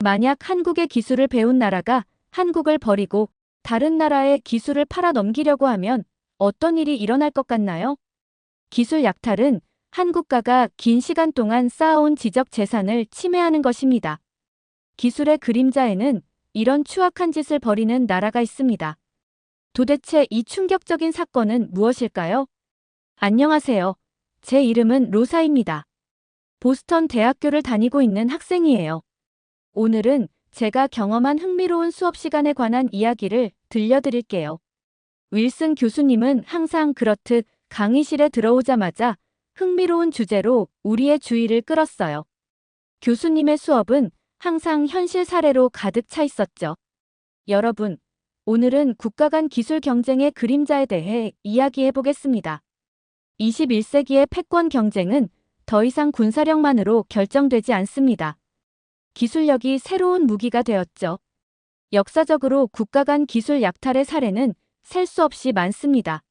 만약 한국의 기술을 배운 나라가 한국을 버리고 다른 나라에 기술을 팔아 넘기려고 하면 어떤 일이 일어날 것 같나요? 기술 약탈은 한국가가 긴 시간 동안 쌓아온 지적 재산을 침해하는 것입니다. 기술의 그림자에는 이런 추악한 짓을 벌이는 나라가 있습니다. 도대체 이 충격적인 사건은 무엇일까요? 안녕하세요. 제 이름은 로사입니다. 보스턴 대학교를 다니고 있는 학생이에요. 오늘은 제가 경험한 흥미로운 수업 시간에 관한 이야기를 들려드릴게요. 윌슨 교수님은 항상 그렇듯 강의실에 들어오자마자 흥미로운 주제로 우리의 주의를 끌었어요. 교수님의 수업은 항상 현실 사례로 가득 차 있었죠. 여러분, 오늘은 국가 간 기술 경쟁의 그림자에 대해 이야기해 보겠습니다. 21세기의 패권 경쟁은 더 이상 군사력만으로 결정되지 않습니다. 기술력이 새로운 무기가 되었죠. 역사적으로 국가 간 기술 약탈의 사례는 셀 수 없이 많습니다.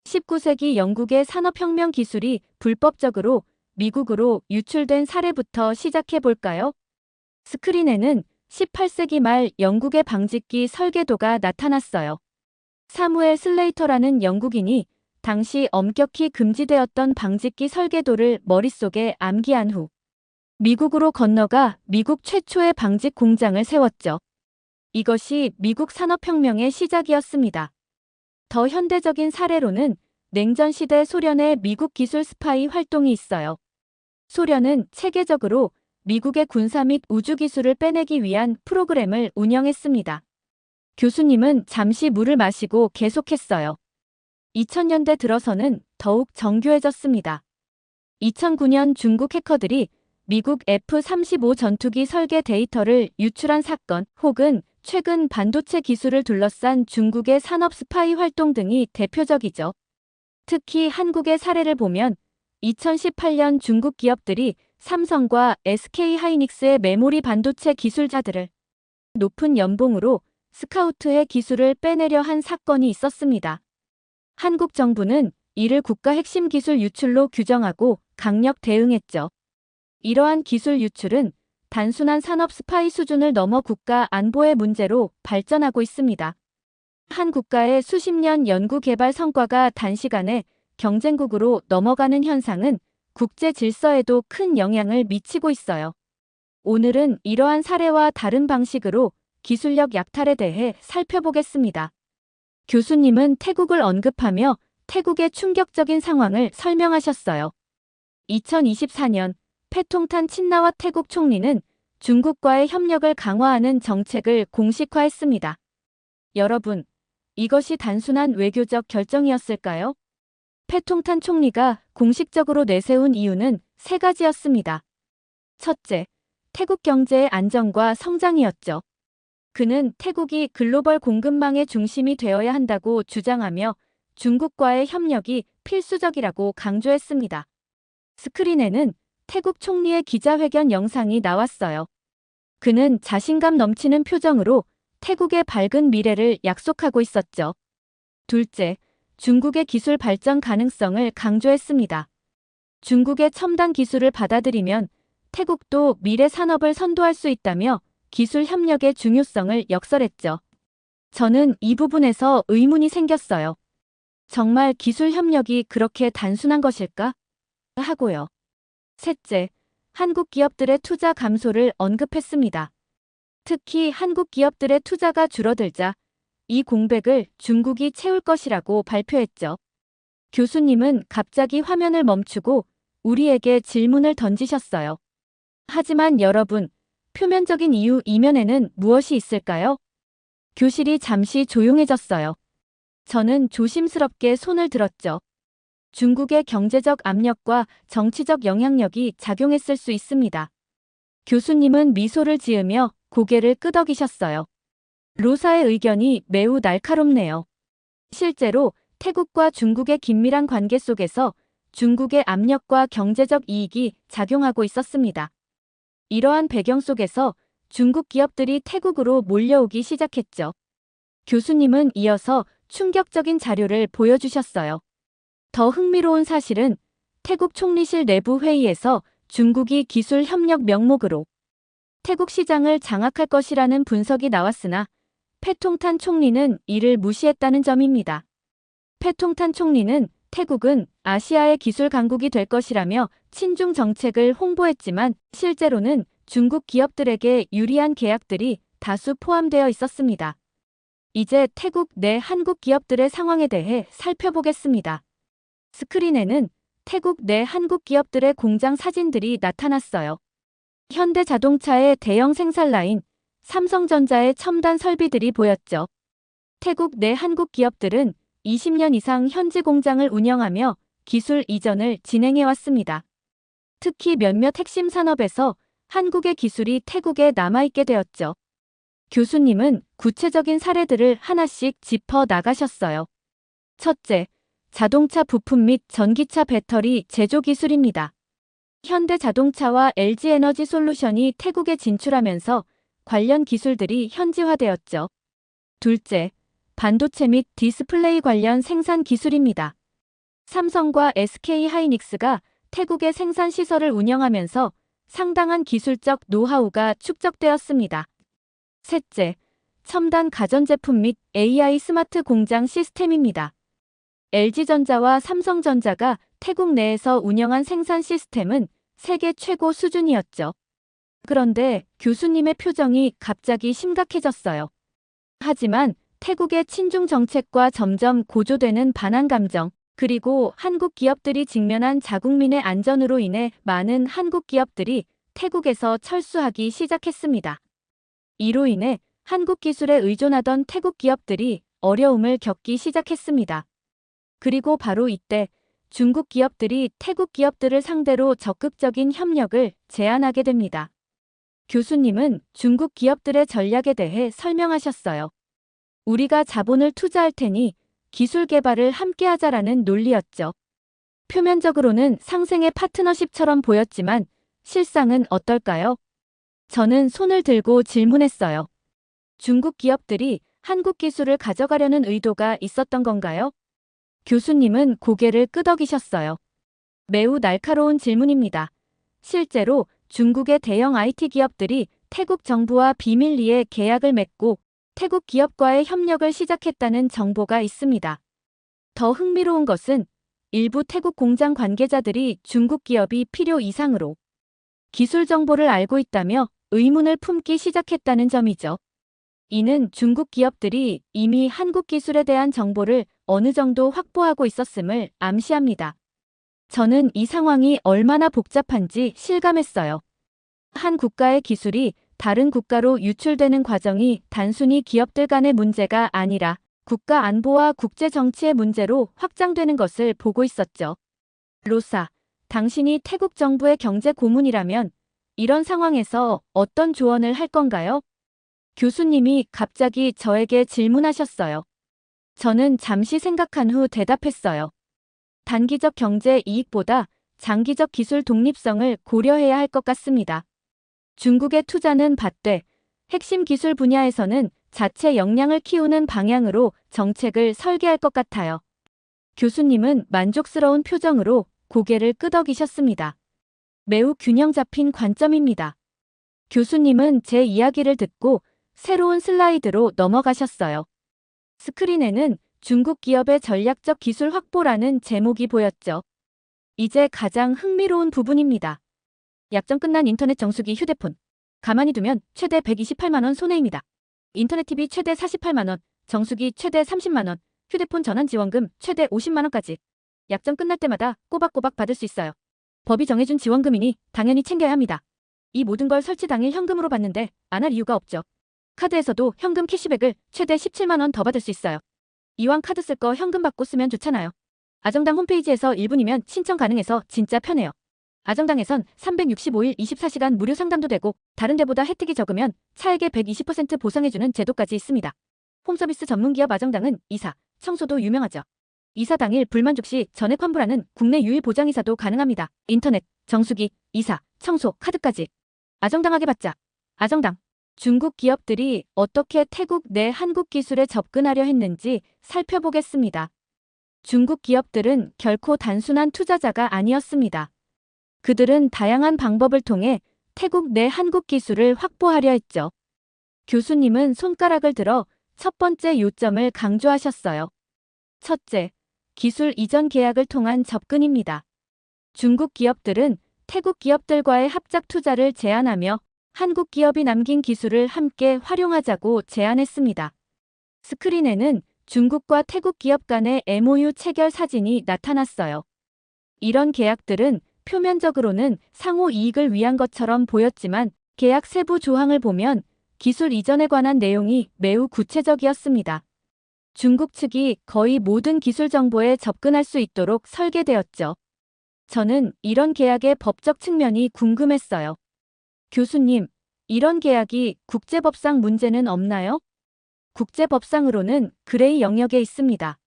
19세기 영국의 산업혁명 기술이 불법적으로 미국으로 유출된 사례부터 시작해 볼까요? 스크린에는 18세기 말 영국의 방직기 설계도가 나타났어요. 사무엘 슬레이터라는 영국인이 당시 엄격히 금지되었던 방직기 설계도를 머릿속에 암기한 후 미국으로 건너가 미국 최초의 방직 공장을 세웠죠. 이것이 미국 산업혁명의 시작이었습니다. 더 현대적인 사례로는 냉전 시대 소련의 미국 기술 스파이 활동이 있어요. 소련은 체계적으로 미국의 군사 및 우주 기술을 빼내기 위한 프로그램을 운영했습니다. 교수님은 잠시 물을 마시고 계속했어요. 2000년대 들어서는 더욱 정교해졌습니다. 2009년 중국 해커들이 미국 F-35 전투기 설계 데이터를 유출한 사건 혹은 최근 반도체 기술을 둘러싼 중국의 산업 스파이 활동 등이 대표적이죠. 특히 한국의 사례를 보면 2018년 중국 기업들이 삼성과 SK하이닉스의 메모리 반도체 기술자들을 높은 연봉으로 스카우트해 기술을 빼내려 한 사건이 있었습니다. 한국 정부는 이를 국가 핵심 기술 유출로 규정하고 강력 대응했죠. 이러한 기술 유출은 단순한 산업 스파이 수준을 넘어 국가 안보의 문제로 발전하고 있습니다. 한 국가의 수십 년 연구 개발 성과가 단시간에 경쟁국으로 넘어가는 현상은 국제 질서에도 큰 영향을 미치고 있어요. 오늘은 이러한 사례와 다른 방식으로 기술력 약탈에 대해 살펴보겠습니다. 교수님은 태국을 언급하며 태국의 충격적인 상황을 설명하셨어요. 2024년 패통탄 친나와 태국 총리는 중국과의 협력을 강화하는 정책을 공식화했습니다. 여러분, 이것이 단순한 외교적 결정이었을까요? 패통탄 총리가 공식적으로 내세운 이유는 세 가지였습니다. 첫째, 태국 경제의 안정과 성장이었죠. 그는 태국이 글로벌 공급망의 중심이 되어야 한다고 주장하며 중국과의 협력이 필수적이라고 강조했습니다. 스크린에는 태국 총리의 기자회견 영상이 나왔어요. 그는 자신감 넘치는 표정으로 태국의 밝은 미래를 약속하고 있었죠. 둘째, 중국의 기술 발전 가능성을 강조했습니다. 중국의 첨단 기술을 받아들이면 태국도 미래 산업을 선도할 수 있다며 기술 협력의 중요성을 역설했죠. 저는 이 부분에서 의문이 생겼어요. 정말 기술 협력이 그렇게 단순한 것일까? 하고요. 셋째, 한국 기업들의 투자 감소를 언급했습니다. 특히 한국 기업들의 투자가 줄어들자 이 공백을 중국이 채울 것이라고 발표했죠. 교수님은 갑자기 화면을 멈추고 우리에게 질문을 던지셨어요. 하지만 여러분, 표면적인 이유 이면에는 무엇이 있을까요? 교실이 잠시 조용해졌어요. 저는 조심스럽게 손을 들었죠. 중국의 경제적 압력과 정치적 영향력이 작용했을 수 있습니다. 교수님은 미소를 지으며 고개를 끄덕이셨어요. 로사의 의견이 매우 날카롭네요. 실제로 태국과 중국의 긴밀한 관계 속에서 중국의 압력과 경제적 이익이 작용하고 있었습니다. 이러한 배경 속에서 중국 기업들이 태국으로 몰려오기 시작했죠. 교수님은 이어서 충격적인 자료를 보여주셨어요. 더 흥미로운 사실은 태국 총리실 내부 회의에서 중국이 기술 협력 명목으로 태국 시장을 장악할 것이라는 분석이 나왔으나 패통탄 총리는 이를 무시했다는 점입니다. 패통탄 총리는 태국은 아시아의 기술 강국이 될 것이라며 친중 정책을 홍보했지만 실제로는 중국 기업들에게 유리한 계약들이 다수 포함되어 있었습니다. 이제 태국 내 한국 기업들의 상황에 대해 살펴보겠습니다. 스크린에는 태국 내 한국 기업들의 공장 사진들이 나타났어요. 현대자동차의 대형 생산 라인, 삼성전자의 첨단 설비들이 보였죠. 태국 내 한국 기업들은 20년 이상 현지 공장을 운영하며 기술 이전을 진행해왔습니다. 특히 몇몇 핵심 산업에서 한국의 기술이 태국에 남아있게 되었죠. 교수님은 구체적인 사례들을 하나씩 짚어 나가셨어요. 첫째, 자동차 부품 및 전기차 배터리 제조 기술입니다. 현대자동차와 LG에너지솔루션이 태국에 진출하면서 관련 기술들이 현지화되었죠. 둘째, 반도체 및 디스플레이 관련 생산 기술입니다. 삼성과 SK하이닉스가 태국의 생산 시설을 운영하면서 상당한 기술적 노하우가 축적되었습니다. 셋째, 첨단 가전제품 및 AI 스마트 공장 시스템입니다. LG전자와 삼성전자가 태국 내에서 운영한 생산 시스템은 세계 최고 수준이었죠. 그런데 교수님의 표정이 갑자기 심각해졌어요. 하지만 태국의 친중 정책과 점점 고조되는 반한 감정, 그리고 한국 기업들이 직면한 자국민의 안전으로 인해 많은 한국 기업들이 태국에서 철수하기 시작했습니다. 이로 인해 한국 기술에 의존하던 태국 기업들이 어려움을 겪기 시작했습니다. 그리고 바로 이때 중국 기업들이 태국 기업들을 상대로 적극적인 협력을 제안하게 됩니다. 교수님은 중국 기업들의 전략에 대해 설명하셨어요. 우리가 자본을 투자할 테니 기술 개발을 함께 하자라는 논리였죠. 표면적으로는 상생의 파트너십처럼 보였지만 실상은 어떨까요? 저는 손을 들고 질문했어요. 중국 기업들이 한국 기술을 가져가려는 의도가 있었던 건가요? 교수님은 고개를 끄덕이셨어요. 매우 날카로운 질문입니다. 실제로 중국의 대형 IT 기업들이 태국 정부와 비밀리에 계약을 맺고 태국 기업과의 협력을 시작했다는 정보가 있습니다. 더 흥미로운 것은 일부 태국 공장 관계자들이 중국 기업이 필요 이상으로 기술 정보를 알고 있다며 의문을 품기 시작했다는 점이죠. 이는 중국 기업들이 이미 한국 기술에 대한 정보를 어느 정도 확보하고 있었음을 암시합니다. 저는 이 상황이 얼마나 복잡한지 실감했어요. 한 국가의 기술이 다른 국가로 유출되는 과정이 단순히 기업들 간의 문제가 아니라 국가 안보와 국제 정치의 문제로 확장되는 것을 보고 있었죠. 로사, 당신이 태국 정부의 경제 고문이라면 이런 상황에서 어떤 조언을 할 건가요? 교수님이 갑자기 저에게 질문하셨어요. 저는 잠시 생각한 후 대답했어요. 단기적 경제 이익보다 장기적 기술 독립성을 고려해야 할 것 같습니다. 중국의 투자는 받되 핵심 기술 분야에서는 자체 역량을 키우는 방향으로 정책을 설계할 것 같아요. 교수님은 만족스러운 표정으로 고개를 끄덕이셨습니다. 매우 균형 잡힌 관점입니다. 교수님은 제 이야기를 듣고 새로운 슬라이드로 넘어가셨어요. 스크린에는 중국 기업의 전략적 기술 확보라는 제목이 보였죠. 이제 가장 흥미로운 부분입니다. 약정 끝난 인터넷 정수기 휴대폰. 가만히 두면 최대 128만 원 손해입니다. 인터넷 TV 최대 48만 원, 정수기 최대 30만 원, 휴대폰 전환 지원금 최대 50만 원까지. 약정 끝날 때마다 꼬박꼬박 받을 수 있어요. 법이 정해준 지원금이니 당연히 챙겨야 합니다. 이 모든 걸 설치 당일 현금으로 받는데 안 할 이유가 없죠. 카드에서도 현금 캐시백을 최대 17만 원 더 받을 수 있어요. 이왕 카드 쓸 거 현금 받고 쓰면 좋잖아요. 아정당 홈페이지에서 1분이면 신청 가능해서 진짜 편해요. 아정당에선 365일 24시간 무료 상담도 되고 다른 데보다 혜택이 적으면 차액의 120% 보상해주는 제도까지 있습니다. 홈서비스 전문기업 아정당은 이사, 청소도 유명하죠. 이사 당일 불만족 시 전액 환불하는 국내 유일 보장이사도 가능합니다. 인터넷, 정수기, 이사, 청소, 카드까지. 아정당하게 받자. 아정당. 중국 기업들이 어떻게 태국 내 한국 기술에 접근하려 했는지 살펴보겠습니다. 중국 기업들은 결코 단순한 투자자가 아니었습니다. 그들은 다양한 방법을 통해 태국 내 한국 기술을 확보하려 했죠. 교수님은 손가락을 들어 첫 번째 요점을 강조하셨어요. 첫째, 기술 이전 계약을 통한 접근입니다. 중국 기업들은 태국 기업들과의 합작 투자를 제안하며 한국 기업이 남긴 기술을 함께 활용하자고 제안했습니다. 스크린에는 중국과 태국 기업 간의 MOU 체결 사진이 나타났어요. 이런 계약들은 표면적으로는 상호 이익을 위한 것처럼 보였지만 계약 세부 조항을 보면 기술 이전에 관한 내용이 매우 구체적이었습니다. 중국 측이 거의 모든 기술 정보에 접근할 수 있도록 설계되었죠. 저는 이런 계약의 법적 측면이 궁금했어요. 교수님, 이런 계약이 국제법상 문제는 없나요? 국제법상으로는 그레이 영역에 있습니다.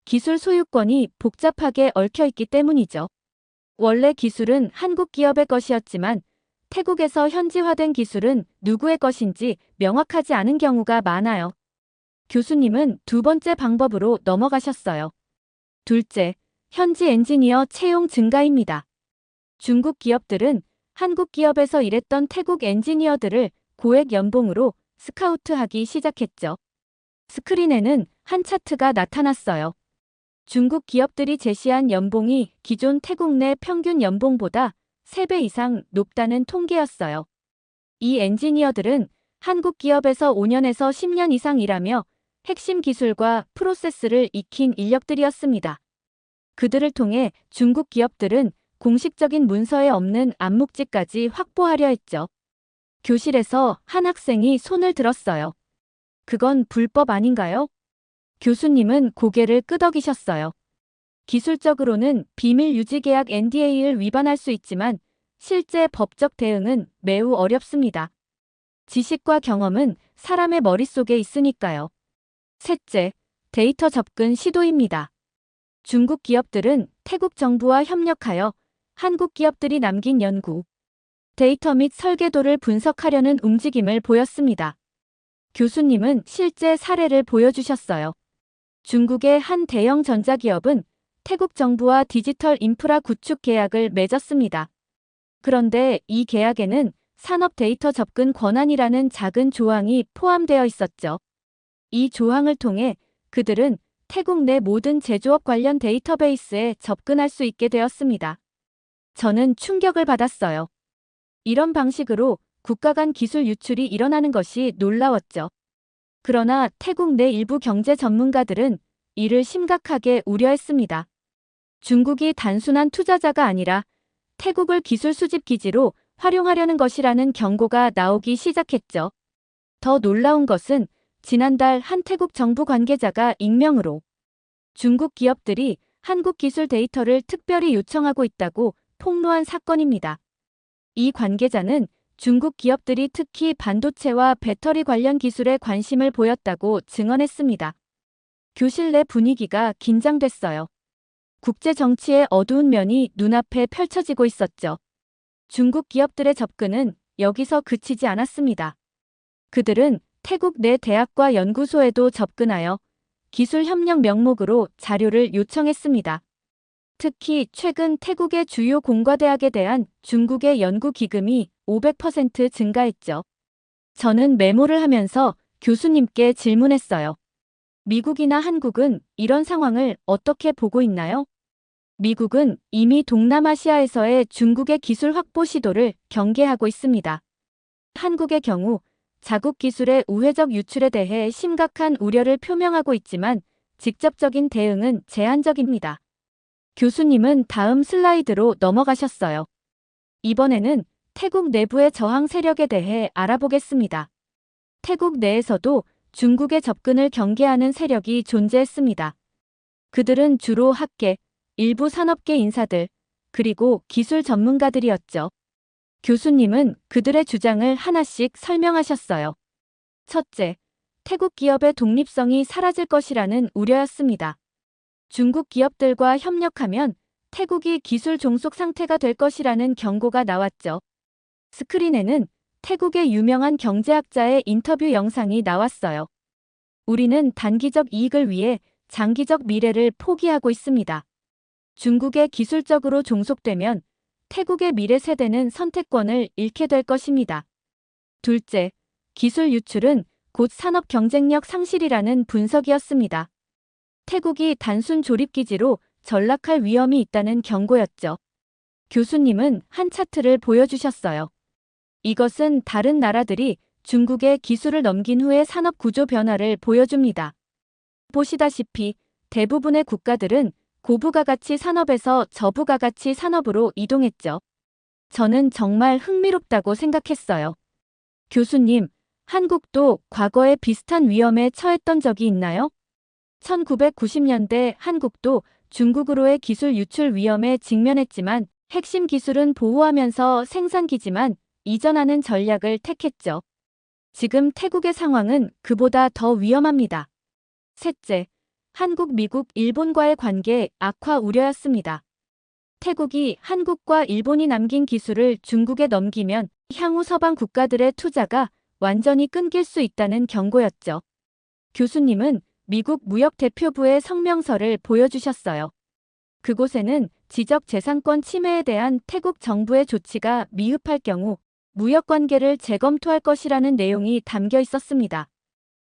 기술 소유권이 복잡하게 얽혀 있기 때문이죠. 원래 기술은 한국 기업의 것이었지만 태국에서 현지화된 기술은 누구의 것인지 명확하지 않은 경우가 많아요. 교수님은 두 번째 방법으로 넘어가셨어요. 둘째, 현지 엔지니어 채용 증가입니다. 중국 기업들은 한국 기업에서 일했던 태국 엔지니어들을 고액 연봉으로 스카우트하기 시작했죠. 스크린에는 한 차트가 나타났어요. 중국 기업들이 제시한 연봉이 기존 태국 내 평균 연봉보다 3배 이상 높다는 통계였어요. 이 엔지니어들은 한국 기업에서 5년에서 10년 이상 일하며 핵심 기술과 프로세스를 익힌 인력들이었습니다. 그들을 통해 중국 기업들은 공식적인 문서에 없는 암묵직까지 확보하려 했죠. 교실에서 한 학생이 손을 들었어요. 그건 불법 아닌가요? 교수님은 고개를 끄덕이셨어요. 기술적으로는 비밀 유지 계약 NDA를 위반할 수 있지만 실제 법적 대응은 매우 어렵습니다. 지식과 경험은 사람의 머릿속에 있으니까요. 셋째, 데이터 접근 시도입니다. 중국 기업들은 태국 정부와 협력하여 한국 기업들이 남긴 연구, 데이터 및 설계도를 분석하려는 움직임을 보였습니다. 교수님은 실제 사례를 보여주셨어요. 중국의 한 대형 전자기업은 태국 정부와 디지털 인프라 구축 계약을 맺었습니다. 그런데 이 계약에는 산업 데이터 접근 권한이라는 작은 조항이 포함되어 있었죠. 이 조항을 통해 그들은 태국 내 모든 제조업 관련 데이터베이스에 접근할 수 있게 되었습니다. 저는 충격을 받았어요. 이런 방식으로 국가 간 기술 유출이 일어나는 것이 놀라웠죠. 그러나 태국 내 일부 경제 전문가들은 이를 심각하게 우려했습니다. 중국이 단순한 투자자가 아니라 태국을 기술 수집 기지로 활용하려는 것이라는 경고가 나오기 시작했죠. 더 놀라운 것은 지난달 한 태국 정부 관계자가 익명으로 중국 기업들이 한국 기술 데이터를 특별히 요청하고 있다고 폭로한 사건입니다. 이 관계자는 중국 기업들이 특히 반도체와 배터리 관련 기술에 관심을 보였다고 증언했습니다. 교실 내 분위기가 긴장됐어요. 국제 정치의 어두운 면이 눈앞에 펼쳐지고 있었죠. 중국 기업들의 접근은 여기서 그치지 않았습니다. 그들은 태국 내 대학과 연구소에도 접근하여 기술 협력 명목으로 자료를 요청했습니다. 특히 최근 태국의 주요 공과대학에 대한 중국의 연구 기금이 500% 증가했죠. 저는 메모를 하면서 교수님께 질문했어요. 미국이나 한국은 이런 상황을 어떻게 보고 있나요? 미국은 이미 동남아시아에서의 중국의 기술 확보 시도를 경계하고 있습니다. 한국의 경우 자국 기술의 우회적 유출에 대해 심각한 우려를 표명하고 있지만 직접적인 대응은 제한적입니다. 교수님은 다음 슬라이드로 넘어가셨어요. 이번에는 태국 내부의 저항 세력에 대해 알아보겠습니다. 태국 내에서도 중국의 접근을 경계하는 세력이 존재했습니다. 그들은 주로 학계, 일부 산업계 인사들, 그리고 기술 전문가들이었죠. 교수님은 그들의 주장을 하나씩 설명하셨어요. 첫째, 태국 기업의 독립성이 사라질 것이라는 우려였습니다. 중국 기업들과 협력하면 태국이 기술 종속 상태가 될 것이라는 경고가 나왔죠. 스크린에는 태국의 유명한 경제학자의 인터뷰 영상이 나왔어요. 우리는 단기적 이익을 위해 장기적 미래를 포기하고 있습니다. 중국에 기술적으로 종속되면 태국의 미래 세대는 선택권을 잃게 될 것입니다. 둘째, 기술 유출은 곧 산업 경쟁력 상실이라는 분석이었습니다. 태국이 단순 조립기지로 전락할 위험이 있다는 경고였죠. 교수님은 한 차트를 보여주셨어요. 이것은 다른 나라들이 중국에 기술을 넘긴 후의 산업 구조 변화를 보여줍니다. 보시다시피 대부분의 국가들은 고부가가치 산업에서 저부가가치 산업으로 이동했죠. 저는 정말 흥미롭다고 생각했어요. 교수님, 한국도 과거에 비슷한 위험에 처했던 적이 있나요? 1990년대 한국도 중국으로의 기술 유출 위험에 직면했지만 핵심 기술은 보호하면서 생산기지만 이전하는 전략을 택했죠. 지금 태국의 상황은 그보다 더 위험합니다. 셋째, 한국, 미국, 일본과의 관계 악화 우려였습니다. 태국이 한국과 일본이 남긴 기술을 중국에 넘기면 향후 서방 국가들의 투자가 완전히 끊길 수 있다는 경고였죠. 교수님은 미국 무역대표부의 성명서를 보여주셨어요. 그곳에는 지적재산권 침해에 대한 태국 정부의 조치가 미흡할 경우 무역관계를 재검토할 것이라는 내용이 담겨 있었습니다.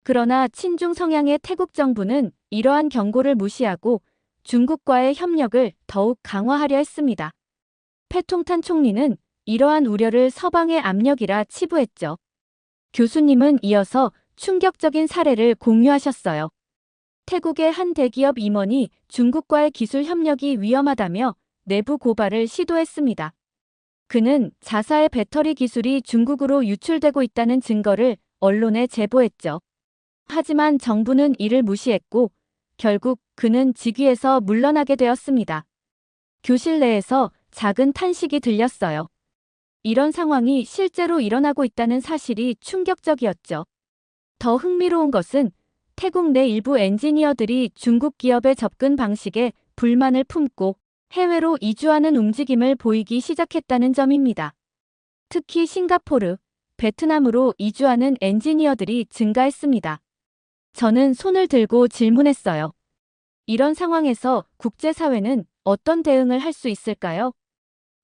그러나 친중 성향의 태국 정부는 이러한 경고를 무시하고 중국과의 협력을 더욱 강화하려 했습니다. 패통탄 총리는 이러한 우려를 서방의 압력이라 치부했죠. 교수님은 이어서 충격적인 사례를 공유하셨어요. 태국의 한 대기업 임원이 중국과의 기술 협력이 위험하다며 내부 고발을 시도했습니다. 그는 자사의 배터리 기술이 중국으로 유출되고 있다는 증거를 언론에 제보했죠. 하지만 정부는 이를 무시했고 결국 그는 직위에서 물러나게 되었습니다. 교실 내에서 작은 탄식이 들렸어요. 이런 상황이 실제로 일어나고 있다는 사실이 충격적이었죠. 더 흥미로운 것은 태국 내 일부 엔지니어들이 중국 기업의 접근 방식에 불만을 품고 해외로 이주하는 움직임을 보이기 시작했다는 점입니다. 특히 싱가포르, 베트남으로 이주하는 엔지니어들이 증가했습니다. 저는 손을 들고 질문했어요. 이런 상황에서 국제사회는 어떤 대응을 할 수 있을까요?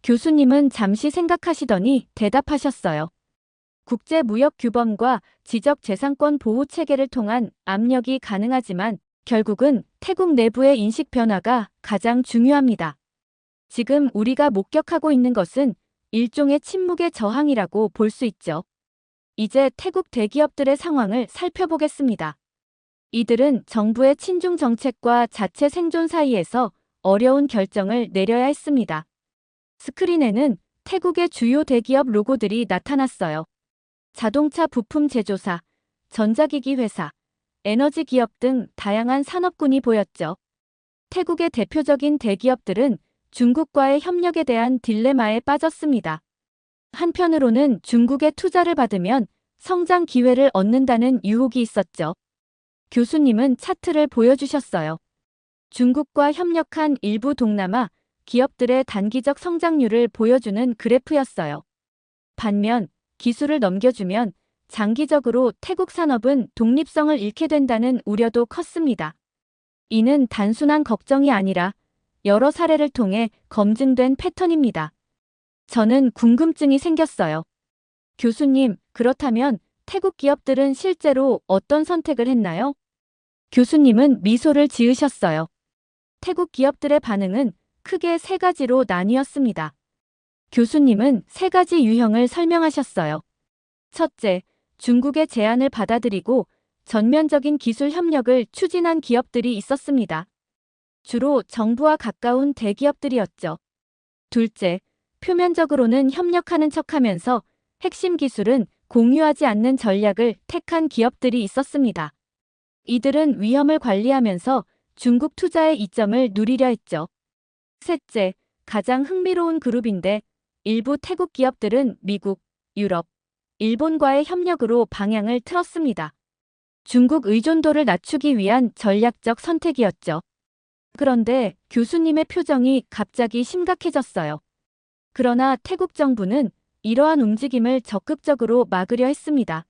교수님은 잠시 생각하시더니 대답하셨어요. 국제무역규범과 지적재산권 보호 체계를 통한 압력이 가능하지만 결국은 태국 내부의 인식 변화가 가장 중요합니다. 지금 우리가 목격하고 있는 것은 일종의 침묵의 저항이라고 볼 수 있죠. 이제 태국 대기업들의 상황을 살펴보겠습니다. 이들은 정부의 친중 정책과 자체 생존 사이에서 어려운 결정을 내려야 했습니다. 스크린에는 태국의 주요 대기업 로고들이 나타났어요. 자동차 부품 제조사, 전자기기 회사, 에너지 기업 등 다양한 산업군이 보였죠. 태국의 대표적인 대기업들은 중국과의 협력에 대한 딜레마에 빠졌습니다. 한편으로는 중국의 투자를 받으면 성장 기회를 얻는다는 유혹이 있었죠. 교수님은 차트를 보여주셨어요. 중국과 협력한 일부 동남아 기업들의 단기적 성장률을 보여주는 그래프였어요. 반면 기술을 넘겨주면 장기적으로 태국 산업은 독립성을 잃게 된다는 우려도 컸습니다. 이는 단순한 걱정이 아니라 여러 사례를 통해 검증된 패턴입니다. 저는 궁금증이 생겼어요. 교수님, 그렇다면 태국 기업들은 실제로 어떤 선택을 했나요? 교수님은 미소를 지으셨어요. 태국 기업들의 반응은 크게 세 가지로 나뉘었습니다. 교수님은 세 가지 유형을 설명하셨어요. 첫째, 중국의 제안을 받아들이고 전면적인 기술 협력을 추진한 기업들이 있었습니다. 주로 정부와 가까운 대기업들이었죠. 둘째, 표면적으로는 협력하는 척하면서 핵심 기술은 공유하지 않는 전략을 택한 기업들이 있었습니다. 이들은 위험을 관리하면서 중국 투자의 이점을 누리려 했죠. 셋째, 가장 흥미로운 그룹인데 일부 태국 기업들은 미국, 유럽, 일본과의 협력으로 방향을 틀었습니다. 중국 의존도를 낮추기 위한 전략적 선택이었죠. 그런데 교수님의 표정이 갑자기 심각해졌어요. 그러나 태국 정부는 이러한 움직임을 적극적으로 막으려 했습니다.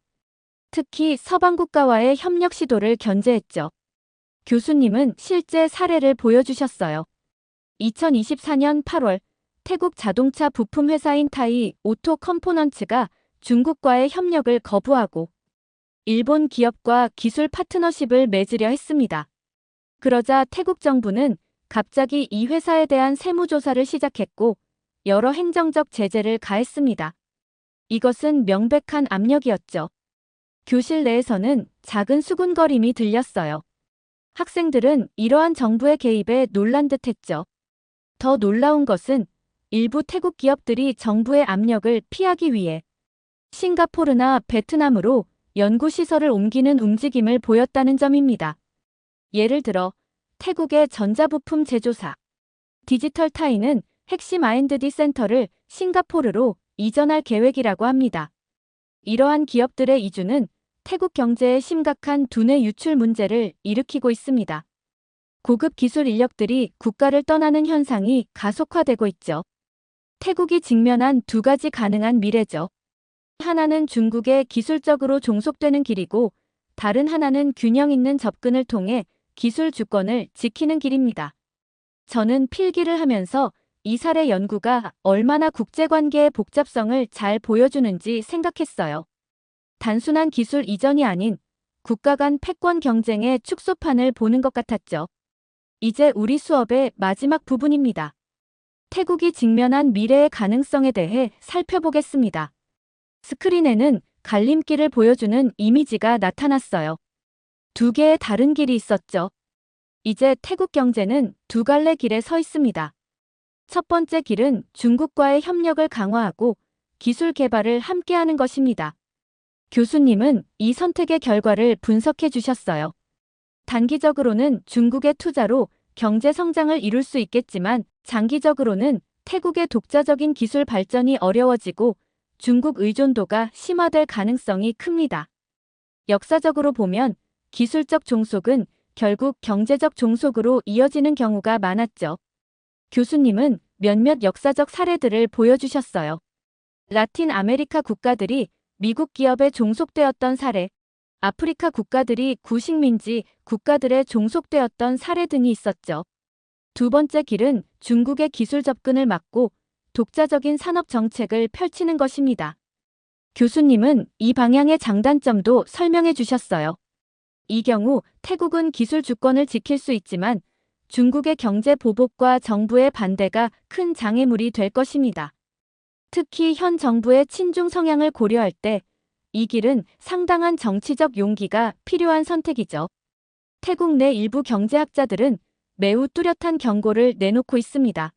특히 서방 국가와의 협력 시도를 견제했죠. 교수님은 실제 사례를 보여주셨어요. 2024년 8월 태국 자동차 부품 회사인 타이 오토 컴포넌츠가 중국과의 협력을 거부하고 일본 기업과 기술 파트너십을 맺으려 했습니다. 그러자 태국 정부는 갑자기 이 회사에 대한 세무조사를 시작했고 여러 행정적 제재를 가했습니다. 이것은 명백한 압력이었죠. 교실 내에서는 작은 수군거림이 들렸어요. 학생들은 이러한 정부의 개입에 놀란 듯했죠. 더 놀라운 것은 일부 태국 기업들이 정부의 압력을 피하기 위해 싱가포르나 베트남으로 연구시설을 옮기는 움직임을 보였다는 점입니다. 예를 들어 태국의 전자부품 제조사 디지털 타이는 핵심 R&D 센터를 싱가포르로 이전할 계획이라고 합니다. 이러한 기업들의 이주는 태국 경제에 심각한 두뇌 유출 문제를 일으키고 있습니다. 고급 기술 인력들이 국가를 떠나는 현상이 가속화되고 있죠. 태국이 직면한 두 가지 가능한 미래죠. 하나는 중국에 기술적으로 종속되는 길이고 다른 하나는 균형 있는 접근을 통해 기술 주권을 지키는 길입니다. 저는 필기를 하면서 이 사례 연구가 얼마나 국제관계의 복잡성을 잘 보여주는지 생각했어요. 단순한 기술 이전이 아닌 국가 간 패권 경쟁의 축소판을 보는 것 같았죠. 이제 우리 수업의 마지막 부분입니다. 태국이 직면한 미래의 가능성에 대해 살펴보겠습니다. 스크린에는 갈림길을 보여주는 이미지가 나타났어요. 두 개의 다른 길이 있었죠. 이제 태국 경제는 두 갈래 길에 서 있습니다. 첫 번째 길은 중국과의 협력을 강화하고 기술 개발을 함께하는 것입니다. 교수님은 이 선택의 결과를 분석해 주셨어요. 단기적으로는 중국의 투자로 경제 성장을 이룰 수 있겠지만 장기적으로는 태국의 독자적인 기술 발전이 어려워지고 중국 의존도가 심화될 가능성이 큽니다. 역사적으로 보면 기술적 종속은 결국 경제적 종속으로 이어지는 경우가 많았죠. 교수님은 몇몇 역사적 사례들을 보여주셨어요. 라틴 아메리카 국가들이 미국 기업에 종속되었던 사례, 아프리카 국가들이 구식민지 국가들에 종속되었던 사례 등이 있었죠. 두 번째 길은 중국의 기술 접근을 막고 독자적인 산업 정책을 펼치는 것입니다. 교수님은 이 방향의 장단점도 설명해 주셨어요. 이 경우 태국은 기술 주권을 지킬 수 있지만 중국의 경제 보복과 정부의 반대가 큰 장애물이 될 것입니다. 특히 현 정부의 친중 성향을 고려할 때 이 길은 상당한 정치적 용기가 필요한 선택이죠. 태국 내 일부 경제학자들은 매우 뚜렷한 경고를 내놓고 있습니다.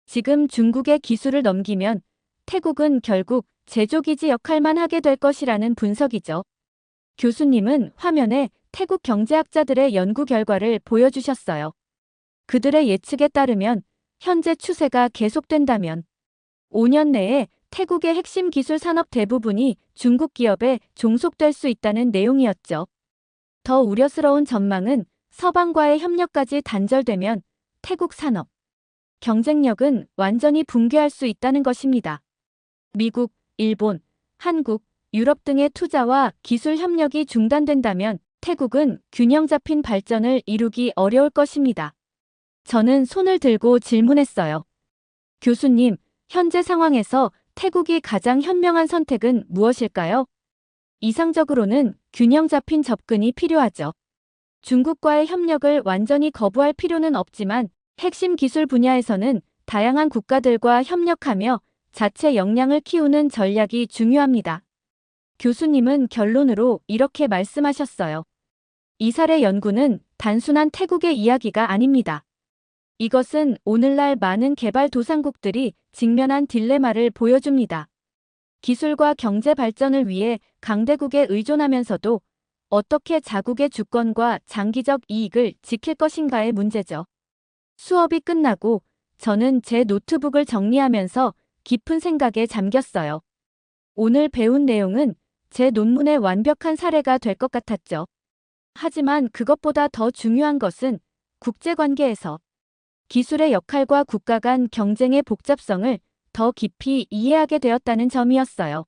지금 중국의 기술을 넘기면 태국은 결국 제조기지 역할만 하게 될 것이라는 분석이죠. 교수님은 화면에 태국 경제학자들의 연구 결과를 보여주셨어요. 그들의 예측에 따르면 현재 추세가 계속된다면 5년 내에 태국의 핵심 기술 산업 대부분이 중국 기업에 종속될 수 있다는 내용이었죠. 더 우려스러운 전망은 서방과의 협력까지 단절되면 태국 산업 경쟁력은 완전히 붕괴할 수 있다는 것입니다. 미국, 일본, 한국, 유럽 등의 투자와 기술 협력이 중단된다면 태국은 균형 잡힌 발전을 이루기 어려울 것입니다. 저는 손을 들고 질문했어요. 교수님, 현재 상황에서 태국이 가장 현명한 선택은 무엇일까요? 이상적으로는 균형 잡힌 접근이 필요하죠. 중국과의 협력을 완전히 거부할 필요는 없지만 핵심 기술 분야에서는 다양한 국가들과 협력하며 자체 역량을 키우는 전략이 중요합니다. 교수님은 결론으로 이렇게 말씀하셨어요. 이 사례 연구는 단순한 태국의 이야기가 아닙니다. 이것은 오늘날 많은 개발도상국들이 직면한 딜레마를 보여줍니다. 기술과 경제 발전을 위해 강대국에 의존하면서도 어떻게 자국의 주권과 장기적 이익을 지킬 것인가의 문제죠. 수업이 끝나고 저는 제 노트북을 정리하면서 깊은 생각에 잠겼어요. 오늘 배운 내용은 제 논문의 완벽한 사례가 될 것 같았죠. 하지만 그것보다 더 중요한 것은 국제관계에서 기술의 역할과 국가 간 경쟁의 복잡성을 더 깊이 이해하게 되었다는 점이었어요.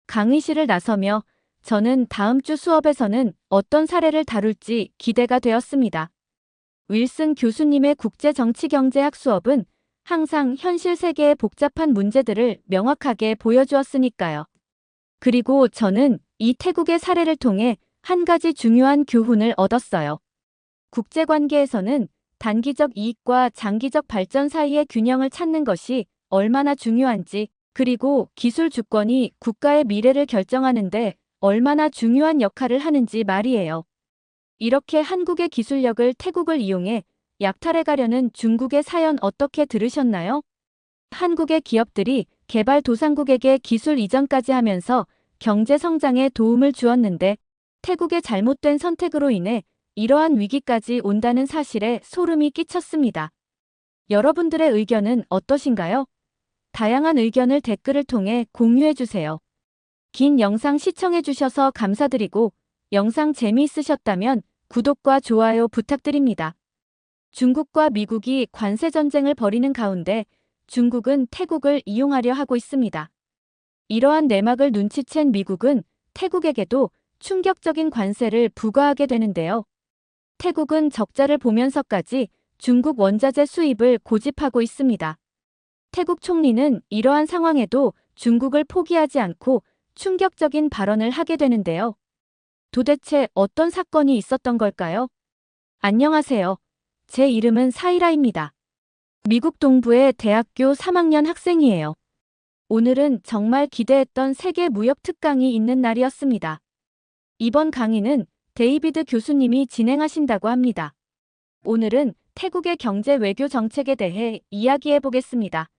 강의실을 나서며 저는 다음 주 수업에서는 어떤 사례를 다룰지 기대가 되었습니다. 윌슨 교수님의 국제정치경제학 수업은 항상 현실 세계의 복잡한 문제들을 명확하게 보여주었으니까요. 그리고 저는 이 태국의 사례를 통해 한 가지 중요한 교훈을 얻었어요. 국제관계에서는 단기적 이익과 장기적 발전 사이의 균형을 찾는 것이 얼마나 중요한지, 그리고 기술 주권이 국가의 미래를 결정하는데 얼마나 중요한 역할을 하는지 말이에요. 이렇게 한국의 기술력을 태국을 이용해 약탈해가려는 중국의 사연 어떻게 들으셨나요? 한국의 기업들이 개발도상국에게 기술 이전까지 하면서 경제 성장에 도움을 주었는데 태국의 잘못된 선택으로 인해 이러한 위기까지 온다는 사실에 소름이 끼쳤습니다. 여러분들의 의견은 어떠신가요? 다양한 의견을 댓글을 통해 공유해주세요. 긴 영상 시청해주셔서 감사드리고 영상 재미있으셨다면 구독과 좋아요 부탁드립니다. 중국과 미국이 관세 전쟁을 벌이는 가운데 중국은 태국을 이용하려 하고 있습니다. 이러한 내막을 눈치챈 미국은 태국에게도 충격적인 관세를 부과하게 되는데요. 태국은 적자를 보면서까지 중국 원자재 수입을 고집하고 있습니다. 태국 총리는 이러한 상황에도 중국을 포기하지 않고 충격적인 발언을 하게 되는데요. 도대체 어떤 사건이 있었던 걸까요? 안녕하세요. 제 이름은 사이라입니다. 미국 동부의 대학교 3학년 학생이에요. 오늘은 정말 기대했던 세계 무역 특강이 있는 날이었습니다. 이번 강의는 데이비드 교수님이 진행하신다고 합니다. 오늘은 태국의 경제 외교 정책에 대해 이야기해 보겠습니다.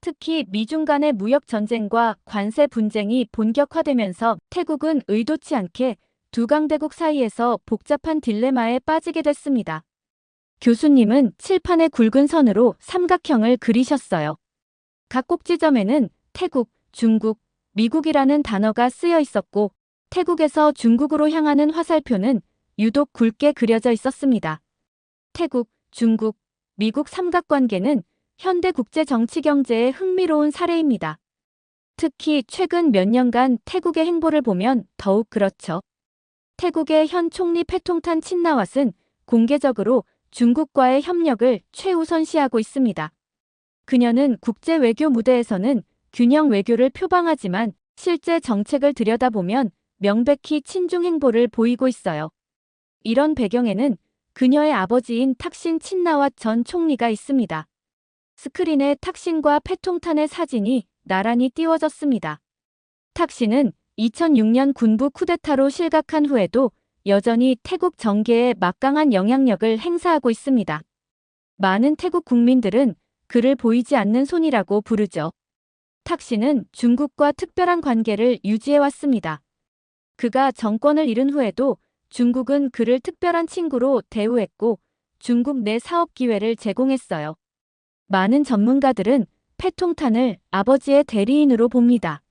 특히 미중 간의 무역 전쟁과 관세 분쟁이 본격화되면서 태국은 의도치 않게 두 강대국 사이에서 복잡한 딜레마에 빠지게 됐습니다. 교수님은 칠판에 굵은 선으로 삼각형을 그리셨어요. 각 꼭지점에는 태국, 중국, 미국이라는 단어가 쓰여 있었고 태국에서 중국으로 향하는 화살표는 유독 굵게 그려져 있었습니다. 태국, 중국, 미국 삼각관계는 현대 국제 정치 경제의 흥미로운 사례입니다. 특히 최근 몇 년간 태국의 행보를 보면 더욱 그렇죠. 태국의 현 총리 패통탄 친나왓은 공개적으로 중국과의 협력을 최우선시하고 있습니다. 그녀는 국제 외교 무대에서는 균형 외교를 표방하지만 실제 정책을 들여다보면 명백히 친중 행보를 보이고 있어요. 이런 배경에는 그녀의 아버지인 탁신 친나왓 전 총리가 있습니다. 스크린에 탁신과 패통탄의 사진이 나란히 띄워졌습니다. 탁신은 2006년 군부 쿠데타로 실각한 후에도 여전히 태국 정계에 막강한 영향력을 행사하고 있습니다. 많은 태국 국민들은 그를 보이지 않는 손이라고 부르죠. 탁신은 중국과 특별한 관계를 유지해왔습니다. 그가 정권을 잃은 후에도 중국은 그를 특별한 친구로 대우했고 중국 내 사업 기회를 제공했어요. 많은 전문가들은 패통탄을 아버지의 대리인으로 봅니다.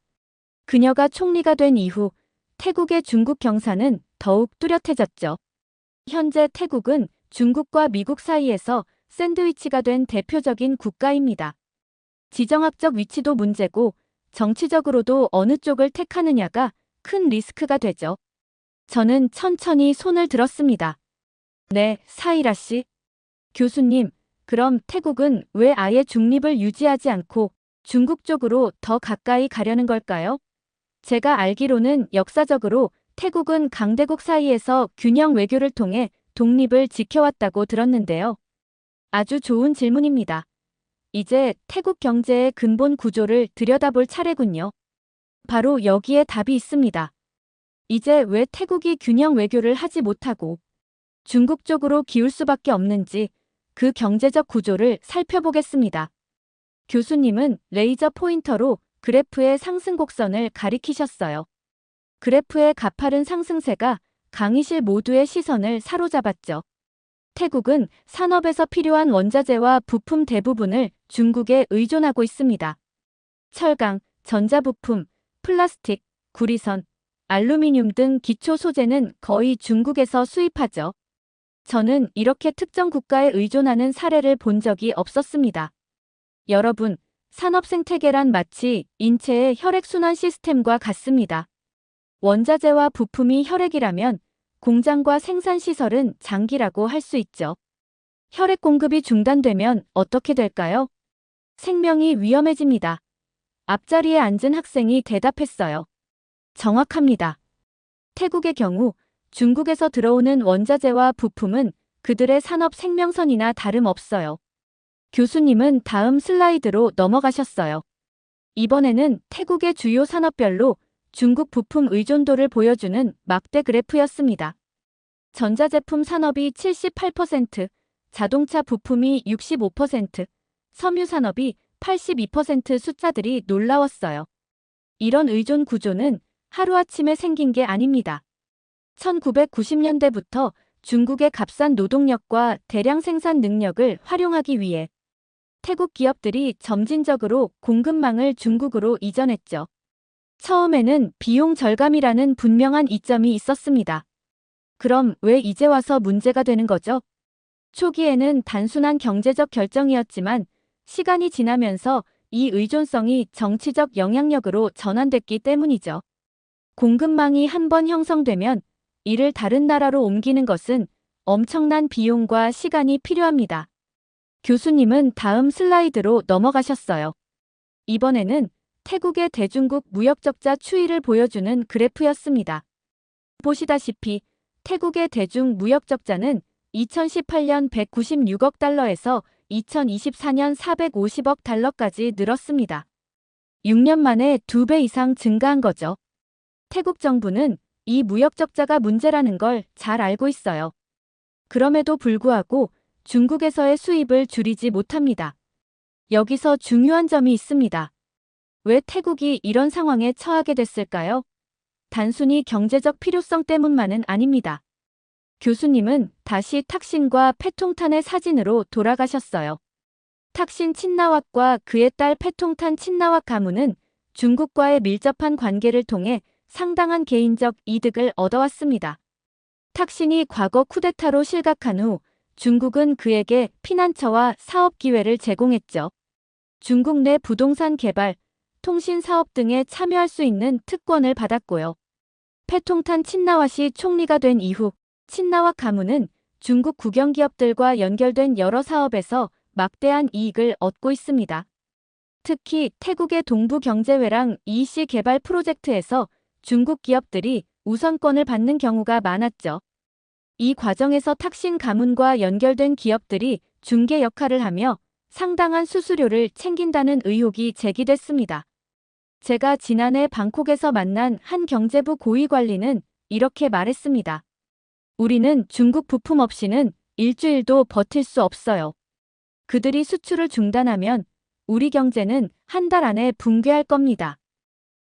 그녀가 총리가 된 이후 태국의 중국 경사는 더욱 뚜렷해졌죠. 현재 태국은 중국과 미국 사이에서 샌드위치가 된 대표적인 국가입니다. 지정학적 위치도 문제고 정치적으로도 어느 쪽을 택하느냐가 큰 리스크가 되죠. 저는 천천히 손을 들었습니다. 네, 사이라 씨. 교수님, 그럼 태국은 왜 아예 중립을 유지하지 않고 중국 쪽으로 더 가까이 가려는 걸까요? 제가 알기로는 역사적으로 태국은 강대국 사이에서 균형 외교를 통해 독립을 지켜왔다고 들었는데요. 아주 좋은 질문입니다. 이제 태국 경제의 근본 구조를 들여다볼 차례군요. 바로 여기에 답이 있습니다. 이제 왜 태국이 균형 외교를 하지 못하고 중국 쪽으로 기울 수밖에 없는지 그 경제적 구조를 살펴보겠습니다. 교수님은 레이저 포인터로 그래프의 상승 곡선을 가리키셨어요. 그래프의 가파른 상승세가 강의실 모두의 시선을 사로잡았죠. 태국은 산업에서 필요한 원자재와 부품 대부분을 중국에 의존하고 있습니다. 철강, 전자부품, 플라스틱, 구리선, 알루미늄 등 기초 소재는 거의 중국에서 수입하죠. 저는 이렇게 특정 국가에 의존하는 사례를 본 적이 없었습니다. 여러분, 산업 생태계란 마치 인체의 혈액순환 시스템과 같습니다. 원자재와 부품이 혈액이라면 공장과 생산시설은 장기라고 할 수 있죠. 혈액 공급이 중단되면 어떻게 될까요? 생명이 위험해집니다. 앞자리에 앉은 학생이 대답했어요. 정확합니다. 태국의 경우 중국에서 들어오는 원자재와 부품은 그들의 산업 생명선이나 다름없어요. 교수님은 다음 슬라이드로 넘어가셨어요. 이번에는 태국의 주요 산업별로 중국 부품 의존도를 보여주는 막대 그래프였습니다. 전자제품 산업이 78%, 자동차 부품이 65%, 섬유 산업이 82% 숫자들이 놀라웠어요. 이런 의존 구조는 하루아침에 생긴 게 아닙니다. 1990년대부터 중국의 값싼 노동력과 대량 생산 능력을 활용하기 위해 태국 기업들이 점진적으로 공급망을 중국으로 이전했죠. 처음에는 비용 절감이라는 분명한 이점이 있었습니다. 그럼 왜 이제 와서 문제가 되는 거죠? 초기에는 단순한 경제적 결정이었지만 시간이 지나면서 이 의존성이 정치적 영향력으로 전환됐기 때문이죠. 공급망이 한번 형성되면 이를 다른 나라로 옮기는 것은 엄청난 비용과 시간이 필요합니다. 교수님은 다음 슬라이드로 넘어가셨어요. 이번에는 태국의 대중국 무역적자 추이를 보여주는 그래프였습니다. 보시다시피 태국의 대중 무역적자는 2018년 196억 달러에서 2024년 450억 달러까지 늘었습니다. 6년 만에 2배 이상 증가한 거죠. 태국 정부는 이 무역적자가 문제라는 걸 잘 알고 있어요. 그럼에도 불구하고 중국에서의 수입을 줄이지 못합니다. 여기서 중요한 점이 있습니다. 왜 태국이 이런 상황에 처하게 됐을까요? 단순히 경제적 필요성 때문만은 아닙니다. 교수님은 다시 탁신과 패통탄의 사진으로 돌아가셨어요. 탁신 친나왁과 그의 딸 패통탄 친나왁 가문은 중국과의 밀접한 관계를 통해 상당한 개인적 이득을 얻어왔습니다. 탁신이 과거 쿠데타로 실각한 후 중국은 그에게 피난처와 사업 기회를 제공했죠. 중국 내 부동산 개발, 통신 사업 등에 참여할 수 있는 특권을 받았고요. 패통탄 친나왓이 총리가 된 이후 친나왓 가문은 중국 국영기업들과 연결된 여러 사업에서 막대한 이익을 얻고 있습니다. 특히 태국의 동부경제회랑 EC 개발 프로젝트에서 중국 기업들이 우선권을 받는 경우가 많았죠. 이 과정에서 탁신 가문과 연결된 기업들이 중개 역할을 하며 상당한 수수료를 챙긴다는 의혹이 제기됐습니다. 제가 지난해 방콕에서 만난 한 경제부 고위 관리는 이렇게 말했습니다. 우리는 중국 부품 없이는 일주일도 버틸 수 없어요. 그들이 수출을 중단하면 우리 경제는 한 달 안에 붕괴할 겁니다.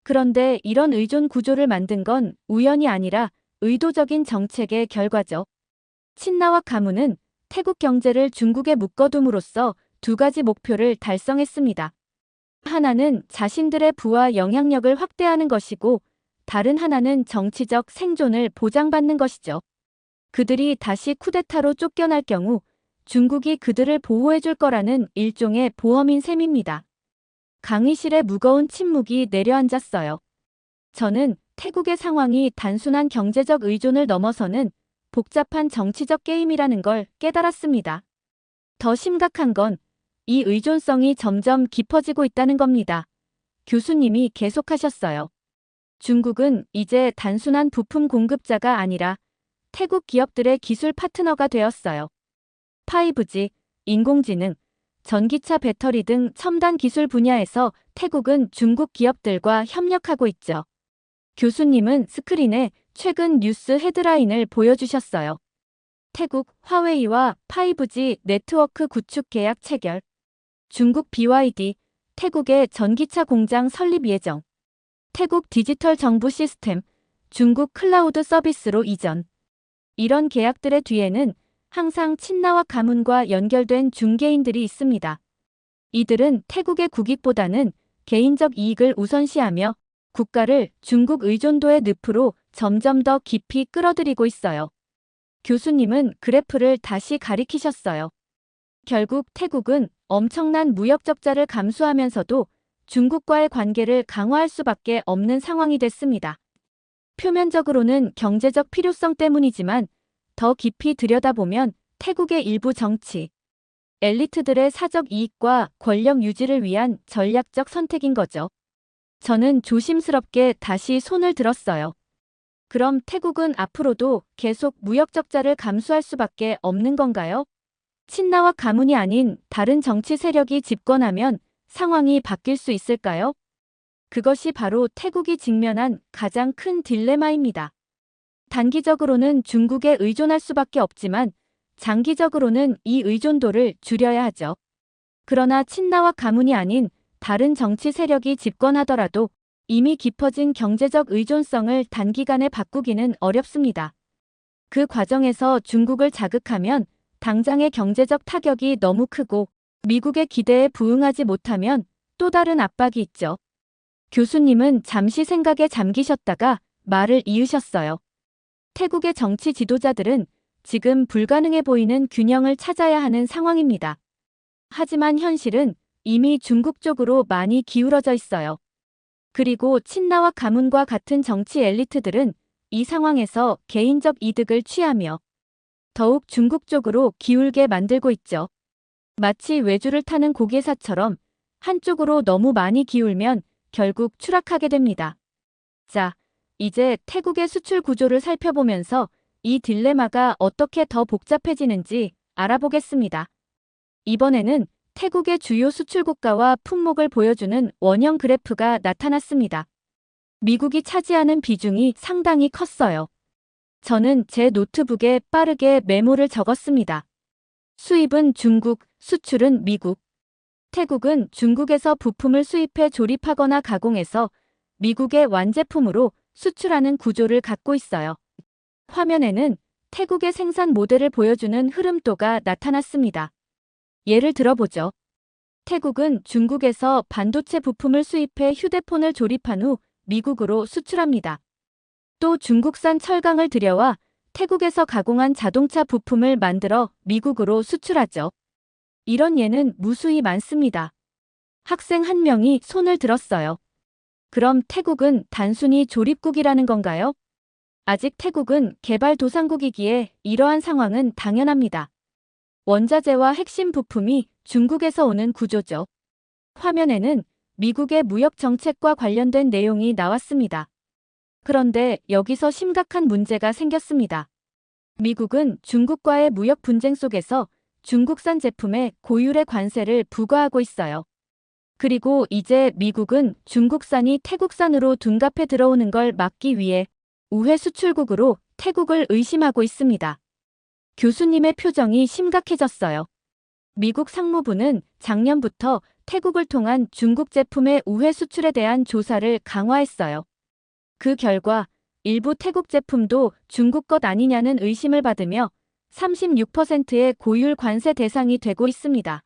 그런데 이런 의존 구조를 만든 건 우연이 아니라 의도적인 정책의 결과죠. 친나왓 가문은 태국 경제를 중국에 묶어둠으로써 두 가지 목표를 달성했습니다. 하나는 자신들의 부와 영향력을 확대하는 것이고 다른 하나는 정치적 생존을 보장받는 것이죠. 그들이 다시 쿠데타로 쫓겨날 경우 중국이 그들을 보호해줄 거라는 일종의 보험인 셈입니다. 강의실에 무거운 침묵이 내려앉았어요. 저는 태국의 상황이 단순한 경제적 의존을 넘어서는 복잡한 정치적 게임이라는 걸 깨달았습니다. 더 심각한 건 이 의존성이 점점 깊어지고 있다는 겁니다. 교수님이 계속하셨어요. 중국은 이제 단순한 부품 공급자가 아니라 태국 기업들의 기술 파트너가 되었어요. 5G, 인공지능, 전기차 배터리 등 첨단 기술 분야에서 태국은 중국 기업들과 협력하고 있죠. 교수님은 스크린에 최근 뉴스 헤드라인을 보여주셨어요. 태국 화웨이와 5G 네트워크 구축 계약 체결. 중국 BYD, 태국의 전기차 공장 설립 예정. 태국 디지털 정부 시스템, 중국 클라우드 서비스로 이전. 이런 계약들의 뒤에는 항상 친나와 가문과 연결된 중개인들이 있습니다. 이들은 태국의 국익보다는 개인적 이익을 우선시하며 국가를 중국 의존도의 늪으로 점점 더 깊이 끌어들이고 있어요. 교수님은 그래프를 다시 가리키셨어요. 결국 태국은 엄청난 무역 적자를 감수하면서도 중국과의 관계를 강화할 수밖에 없는 상황이 됐습니다. 표면적으로는 경제적 필요성 때문이지만 더 깊이 들여다보면 태국의 일부 정치, 엘리트들의 사적 이익과 권력 유지를 위한 전략적 선택인 거죠. 저는 조심스럽게 다시 손을 들었어요. 그럼 태국은 앞으로도 계속 무역 적자를 감수할 수밖에 없는 건가요? 친나와 가문이 아닌 다른 정치 세력이 집권하면 상황이 바뀔 수 있을까요? 그것이 바로 태국이 직면한 가장 큰 딜레마입니다. 단기적으로는 중국에 의존할 수밖에 없지만 장기적으로는 이 의존도를 줄여야 하죠. 그러나 친나와 가문이 아닌 다른 정치 세력이 집권하더라도 이미 깊어진 경제적 의존성을 단기간에 바꾸기는 어렵습니다. 그 과정에서 중국을 자극하면 당장의 경제적 타격이 너무 크고 미국의 기대에 부응하지 못하면 또 다른 압박이 있죠. 교수님은 잠시 생각에 잠기셨다가 말을 이으셨어요. 태국의 정치 지도자들은 지금 불가능해 보이는 균형을 찾아야 하는 상황입니다. 하지만 현실은 이미 중국 쪽으로 많이 기울어져 있어요. 그리고 친나와 가문과 같은 정치 엘리트들은 이 상황에서 개인적 이득을 취하며 더욱 중국 쪽으로 기울게 만들고 있죠. 마치 외주를 타는 고개사처럼 한쪽으로 너무 많이 기울면 결국 추락하게 됩니다. 자, 이제 태국의 수출 구조를 살펴보면서 이 딜레마가 어떻게 더 복잡해지는지 알아보겠습니다. 이번에는 태국의 주요 수출 국가와 품목을 보여주는 원형 그래프가 나타났습니다. 미국이 차지하는 비중이 상당히 컸어요. 저는 제 노트북에 빠르게 메모를 적었습니다. 수입은 중국, 수출은 미국. 태국은 중국에서 부품을 수입해 조립하거나 가공해서 미국의 완제품으로 수출하는 구조를 갖고 있어요. 화면에는 태국의 생산 모델을 보여주는 흐름도가 나타났습니다. 예를 들어보죠. 태국은 중국에서 반도체 부품을 수입해 휴대폰을 조립한 후 미국으로 수출합니다. 또 중국산 철강을 들여와 태국에서 가공한 자동차 부품을 만들어 미국으로 수출하죠. 이런 예는 무수히 많습니다. 학생 한 명이 손을 들었어요. 그럼 태국은 단순히 조립국이라는 건가요? 아직 태국은 개발도상국이기에 이러한 상황은 당연합니다. 원자재와 핵심 부품이 중국에서 오는 구조죠. 화면에는 미국의 무역 정책과 관련된 내용이 나왔습니다. 그런데 여기서 심각한 문제가 생겼습니다. 미국은 중국과의 무역 분쟁 속에서 중국산 제품에 고율의 관세를 부과하고 있어요. 그리고 이제 미국은 중국산이 태국산으로 둔갑해 들어오는 걸 막기 위해 우회 수출국으로 태국을 의심하고 있습니다. 교수님의 표정이 심각해졌어요. 미국 상무부는 작년부터 태국을 통한 중국 제품의 우회 수출에 대한 조사를 강화했어요. 그 결과 일부 태국 제품도 중국 것 아니냐는 의심을 받으며 36%의 고율 관세 대상이 되고 있습니다.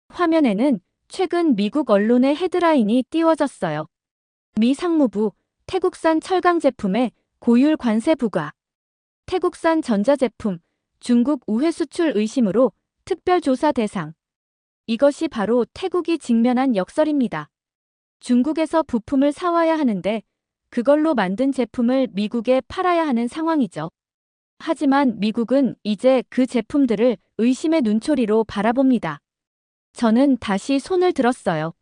화면에는 최근 미국 언론의 헤드라인이 띄워졌어요. 미 상무부, 태국산 철강 제품에 고율 관세 부과. 태국산 전자제품, 중국 우회 수출 의심으로 특별조사 대상. 이것이 바로 태국이 직면한 역설입니다. 중국에서 부품을 사와야 하는데 그걸로 만든 제품을 미국에 팔아야 하는 상황이죠. 하지만 미국은 이제 그 제품들을 의심의 눈초리로 바라봅니다. 저는 다시 손을 들었어요.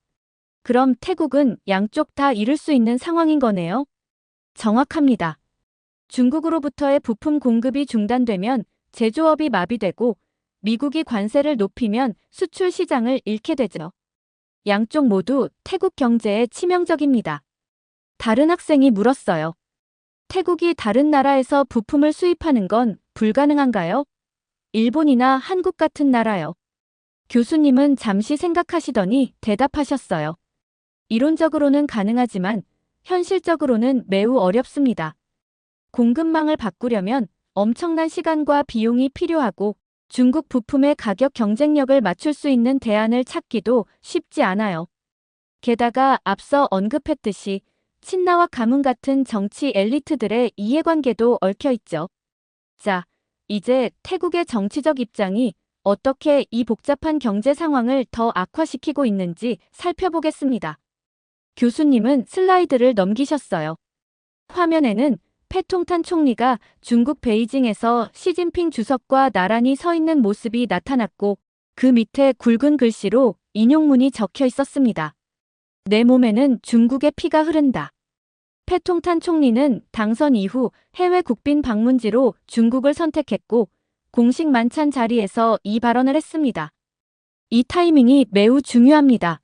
그럼 태국은 양쪽 다 잃을 수 있는 상황인 거네요? 정확합니다. 중국으로부터의 부품 공급이 중단되면 제조업이 마비되고 미국이 관세를 높이면 수출 시장을 잃게 되죠. 양쪽 모두 태국 경제에 치명적입니다. 다른 학생이 물었어요. 태국이 다른 나라에서 부품을 수입하는 건 불가능한가요? 일본이나 한국 같은 나라요. 교수님은 잠시 생각하시더니 대답하셨어요. 이론적으로는 가능하지만 현실적으로는 매우 어렵습니다. 공급망을 바꾸려면 엄청난 시간과 비용이 필요하고 중국 부품의 가격 경쟁력을 맞출 수 있는 대안을 찾기도 쉽지 않아요. 게다가 앞서 언급했듯이 친나와 가문 같은 정치 엘리트들의 이해관계도 얽혀 있죠. 자, 이제 태국의 정치적 입장이 어떻게 이 복잡한 경제 상황을 더 악화시키고 있는지 살펴보겠습니다. 교수님은 슬라이드를 넘기셨어요. 화면에는 패통탄 총리가 중국 베이징에서 시진핑 주석과 나란히 서 있는 모습이 나타났고 그 밑에 굵은 글씨로 인용문이 적혀 있었습니다. 내 몸에는 중국의 피가 흐른다. 패통탄 총리는 당선 이후 해외 국빈 방문지로 중국을 선택했고 공식 만찬 자리에서 이 발언을 했습니다. 이 타이밍이 매우 중요합니다.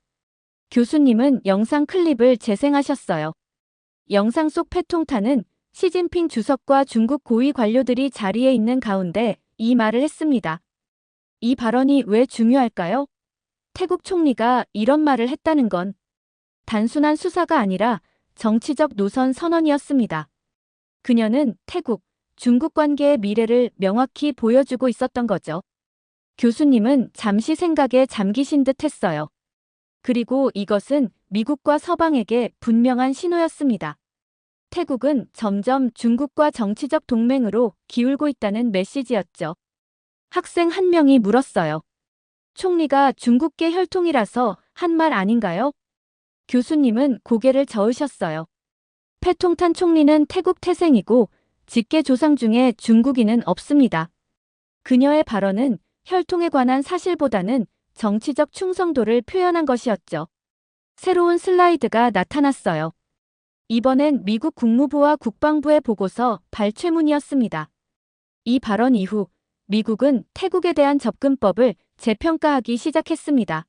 교수님은 영상 클립을 재생하셨어요. 영상 속 패통탄은 시진핑 주석과 중국 고위 관료들이 자리에 있는 가운데 이 말을 했습니다. 이 발언이 왜 중요할까요? 태국 총리가 이런 말을 했다는 건 단순한 수사가 아니라 정치적 노선 선언이었습니다. 그녀는 태국, 중국 관계의 미래를 명확히 보여주고 있었던 거죠. 교수님은 잠시 생각에 잠기신 듯 했어요. 그리고 이것은 미국과 서방에게 분명한 신호였습니다. 태국은 점점 중국과 정치적 동맹으로 기울고 있다는 메시지였죠. 학생 한 명이 물었어요. 총리가 중국계 혈통이라서 한 말 아닌가요? 교수님은 고개를 저으셨어요. 패통탄 총리는 태국 태생이고 직계 조상 중에 중국인은 없습니다. 그녀의 발언은 혈통에 관한 사실보다는 정치적 충성도를 표현한 것이었죠. 새로운 슬라이드가 나타났어요. 이번엔 미국 국무부와 국방부의 보고서 발췌문이었습니다. 이 발언 이후 미국은 태국에 대한 접근법을 재평가하기 시작했습니다.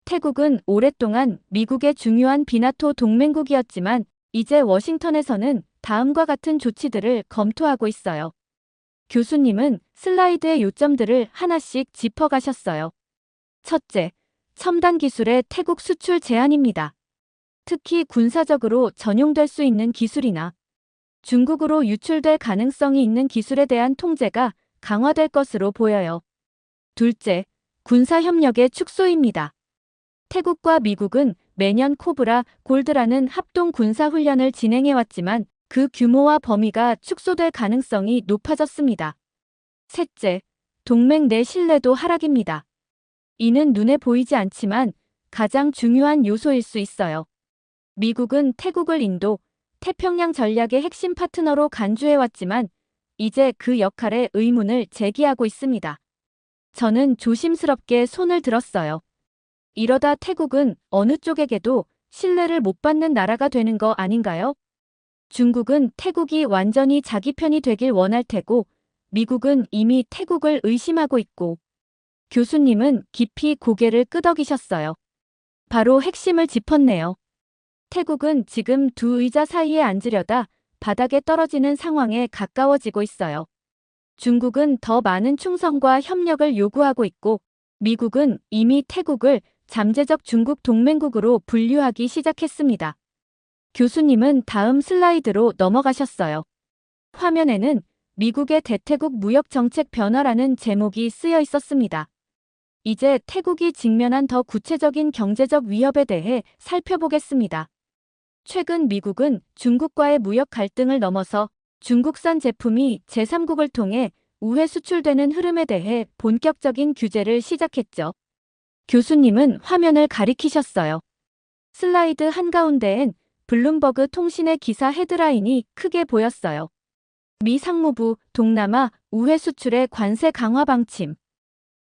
태국은 오랫동안 미국의 중요한 비나토 동맹국이었지만 이제 워싱턴에서는 다음과 같은 조치들을 검토하고 있어요. 교수님은 슬라이드의 요점들을 하나씩 짚어가셨어요. 첫째, 첨단 기술의 태국 수출 제한입니다. 특히 군사적으로 전용될 수 있는 기술이나 중국으로 유출될 가능성이 있는 기술에 대한 통제가 강화될 것으로 보여요. 둘째, 군사협력의 축소입니다. 태국과 미국은 매년 코브라 골드라는 합동 군사훈련을 진행해왔지만 그 규모와 범위가 축소될 가능성이 높아졌습니다. 셋째, 동맹 내 신뢰도 하락입니다. 이는 눈에 보이지 않지만 가장 중요한 요소일 수 있어요. 미국은 태국을 인도, 태평양 전략의 핵심 파트너로 간주해왔지만 이제 그 역할에 의문을 제기하고 있습니다. 저는 조심스럽게 손을 들었어요. 이러다 태국은 어느 쪽에게도 신뢰를 못 받는 나라가 되는 거 아닌가요? 중국은 태국이 완전히 자기 편이 되길 원할 테고 미국은 이미 태국을 의심하고 있고 교수님은 깊이 고개를 끄덕이셨어요. 바로 핵심을 짚었네요. 태국은 지금 두 의자 사이에 앉으려다 바닥에 떨어지는 상황에 가까워지고 있어요. 중국은 더 많은 충성과 협력을 요구하고 있고 미국은 이미 태국을 잠재적 중국 동맹국으로 분류하기 시작했습니다. 교수님은 다음 슬라이드로 넘어가셨어요. 화면에는 미국의 대태국 무역 정책 변화라는 제목이 쓰여 있었습니다. 이제 태국이 직면한 더 구체적인 경제적 위협에 대해 살펴보겠습니다. 최근 미국은 중국과의 무역 갈등을 넘어서 중국산 제품이 제3국을 통해 우회 수출되는 흐름에 대해 본격적인 규제를 시작했죠. 교수님은 화면을 가리키셨어요. 슬라이드 한가운데엔 블룸버그 통신의 기사 헤드라인이 크게 보였어요. 미 상무부 동남아 우회 수출의 관세 강화 방침.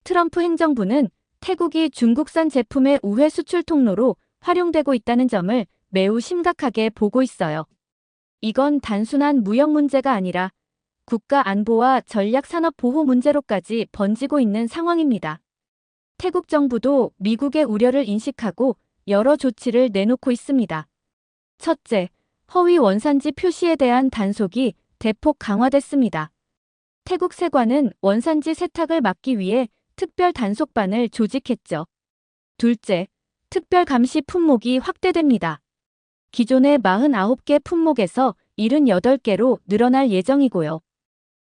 트럼프 행정부는 태국이 중국산 제품의 우회 수출 통로로 활용되고 있다는 점을 매우 심각하게 보고 있어요. 이건 단순한 무역 문제가 아니라 국가 안보와 전략 산업 보호 문제로까지 번지고 있는 상황입니다. 태국 정부도 미국의 우려를 인식하고 여러 조치를 내놓고 있습니다. 첫째, 허위 원산지 표시에 대한 단속이 대폭 강화됐습니다. 태국 세관은 원산지 세탁을 막기 위해 특별 단속반을 조직했죠. 둘째, 특별 감시 품목이 확대됩니다. 기존의 49개 품목에서 78개로 늘어날 예정이고요.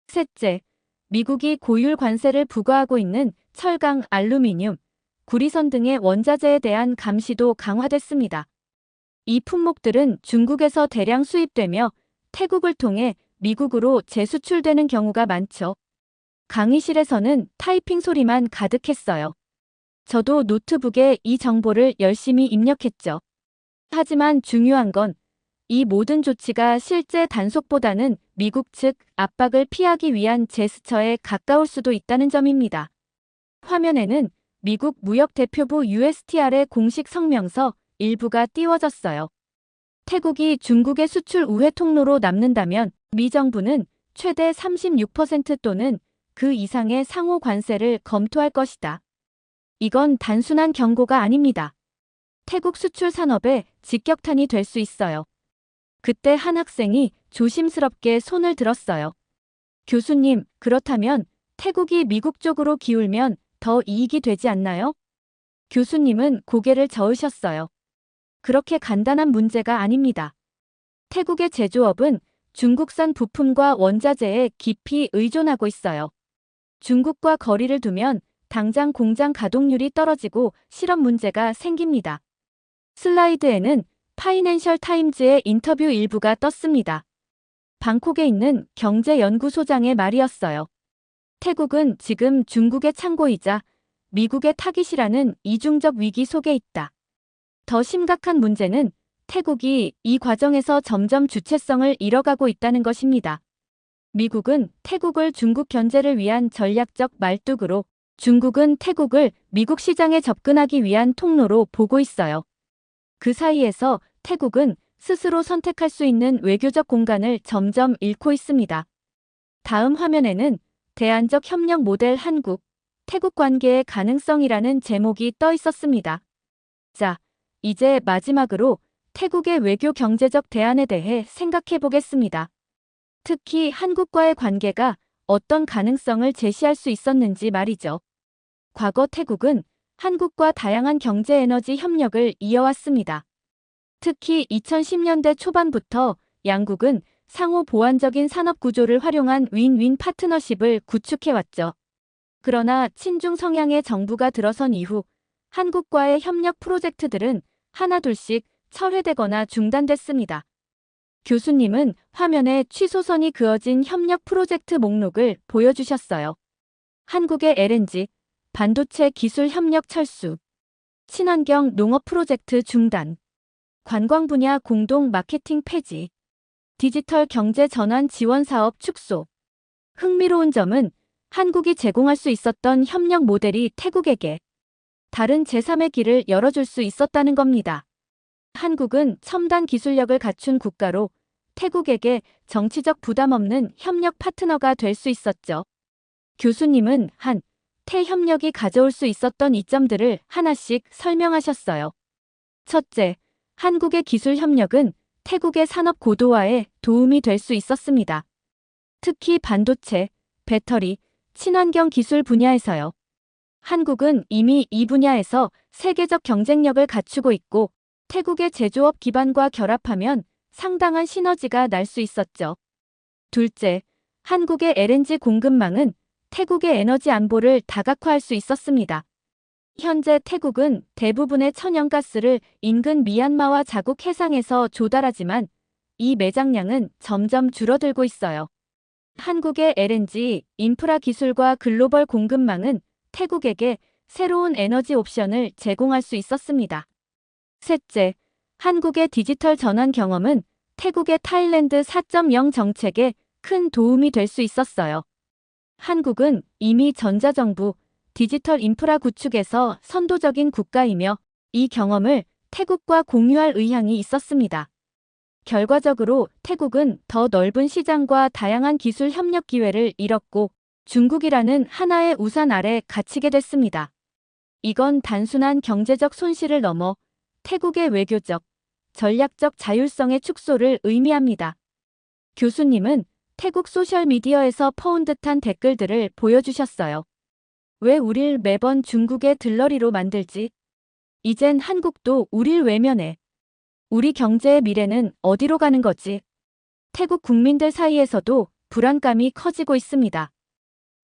셋째, 미국이 고율 관세를 부과하고 있는 철강, 알루미늄, 구리선 등의 원자재에 대한 감시도 강화됐습니다. 이 품목들은 중국에서 대량 수입되며 태국을 통해 미국으로 재수출되는 경우가 많죠. 강의실에서는 타이핑 소리만 가득했어요. 저도 노트북에 이 정보를 열심히 입력했죠. 하지만 중요한 건 이 모든 조치가 실제 단속보다는 미국 측 압박을 피하기 위한 제스처에 가까울 수도 있다는 점입니다. 화면에는 미국 무역대표부 USTR의 공식 성명서 일부가 띄워졌어요. 태국이 중국의 수출 우회 통로로 남는다면 미 정부는 최대 36% 또는 그 이상의 상호 관세를 검토할 것이다. 이건 단순한 경고가 아닙니다. 태국 수출 산업에 직격탄이 될 수 있어요. 그때 한 학생이 조심스럽게 손을 들었어요. 교수님, 그렇다면 태국이 미국 쪽으로 기울면 더 이익이 되지 않나요? 교수님은 고개를 저으셨어요. 그렇게 간단한 문제가 아닙니다. 태국의 제조업은 중국산 부품과 원자재에 깊이 의존하고 있어요. 중국과 거리를 두면 당장 공장 가동률이 떨어지고 실업 문제가 생깁니다. 슬라이드에는 파이낸셜 타임즈의 인터뷰 일부가 떴습니다. 방콕에 있는 경제연구소장의 말이었어요. 태국은 지금 중국의 창고이자 미국의 타깃이라는 이중적 위기 속에 있다. 더 심각한 문제는 태국이 이 과정에서 점점 주체성을 잃어가고 있다는 것입니다. 미국은 태국을 중국 견제를 위한 전략적 말뚝으로, 중국은 태국을 미국 시장에 접근하기 위한 통로로 보고 있어요. 그 사이에서 태국은 스스로 선택할 수 있는 외교적 공간을 점점 잃고 있습니다. 다음 화면에는 대안적 협력 모델 한국, 태국 관계의 가능성이라는 제목이 떠 있었습니다. 자, 이제 마지막으로 태국의 외교 경제적 대안에 대해 생각해 보겠습니다. 특히 한국과의 관계가 어떤 가능성을 제시할 수 있었는지 말이죠. 과거 태국은 한국과 다양한 경제 에너지 협력을 이어왔습니다. 특히 2010년대 초반부터 양국은 상호 보완적인 산업 구조를 활용한 윈윈 파트너십을 구축해왔죠. 그러나 친중 성향의 정부가 들어선 이후 한국과의 협력 프로젝트들은 하나둘씩 철회되거나 중단됐습니다. 교수님은 화면에 취소선이 그어진 협력 프로젝트 목록을 보여주셨어요. 한국의 LNG, 반도체 기술 협력 철수, 친환경 농업 프로젝트 중단, 관광 분야 공동 마케팅 폐지, 디지털 경제 전환 지원 사업 축소. 흥미로운 점은 한국이 제공할 수 있었던 협력 모델이 태국에게 다른 제3의 길을 열어줄 수 있었다는 겁니다. 한국은 첨단 기술력을 갖춘 국가로 태국에게 정치적 부담 없는 협력 파트너가 될 수 있었죠. 교수님은 태 협력이 가져올 수 있었던 이점들을 하나씩 설명하셨어요. 첫째, 한국의 기술 협력은 태국의 산업 고도화에 도움이 될 수 있었습니다. 특히 반도체, 배터리, 친환경 기술 분야에서요. 한국은 이미 이 분야에서 세계적 경쟁력을 갖추고 있고 태국의 제조업 기반과 결합하면 상당한 시너지가 날 수 있었죠. 둘째, 한국의 LNG 공급망은 태국의 에너지 안보를 다각화할 수 있었습니다. 현재 태국은 대부분의 천연가스를 인근 미얀마와 자국 해상에서 조달하지만 이 매장량은 점점 줄어들고 있어요. 한국의 LNG 인프라 기술과 글로벌 공급망은 태국에게 새로운 에너지 옵션을 제공할 수 있었습니다. 셋째, 한국의 디지털 전환 경험은 태국의 타일랜드 4.0 정책에 큰 도움이 될 수 있었어요. 한국은 이미 전자정부, 디지털 인프라 구축에서 선도적인 국가이며 이 경험을 태국과 공유할 의향이 있었습니다. 결과적으로 태국은 더 넓은 시장과 다양한 기술 협력 기회를 잃었고 중국이라는 하나의 우산 아래 갇히게 됐습니다. 이건 단순한 경제적 손실을 넘어 태국의 외교적, 전략적 자율성의 축소를 의미합니다. 교수님은 태국 소셜미디어에서 퍼온 듯한 댓글들을 보여주셨어요. 왜 우릴 매번 중국의 들러리로 만들지? 이젠 한국도 우릴 외면해. 우리 경제의 미래는 어디로 가는 거지? 태국 국민들 사이에서도 불안감이 커지고 있습니다.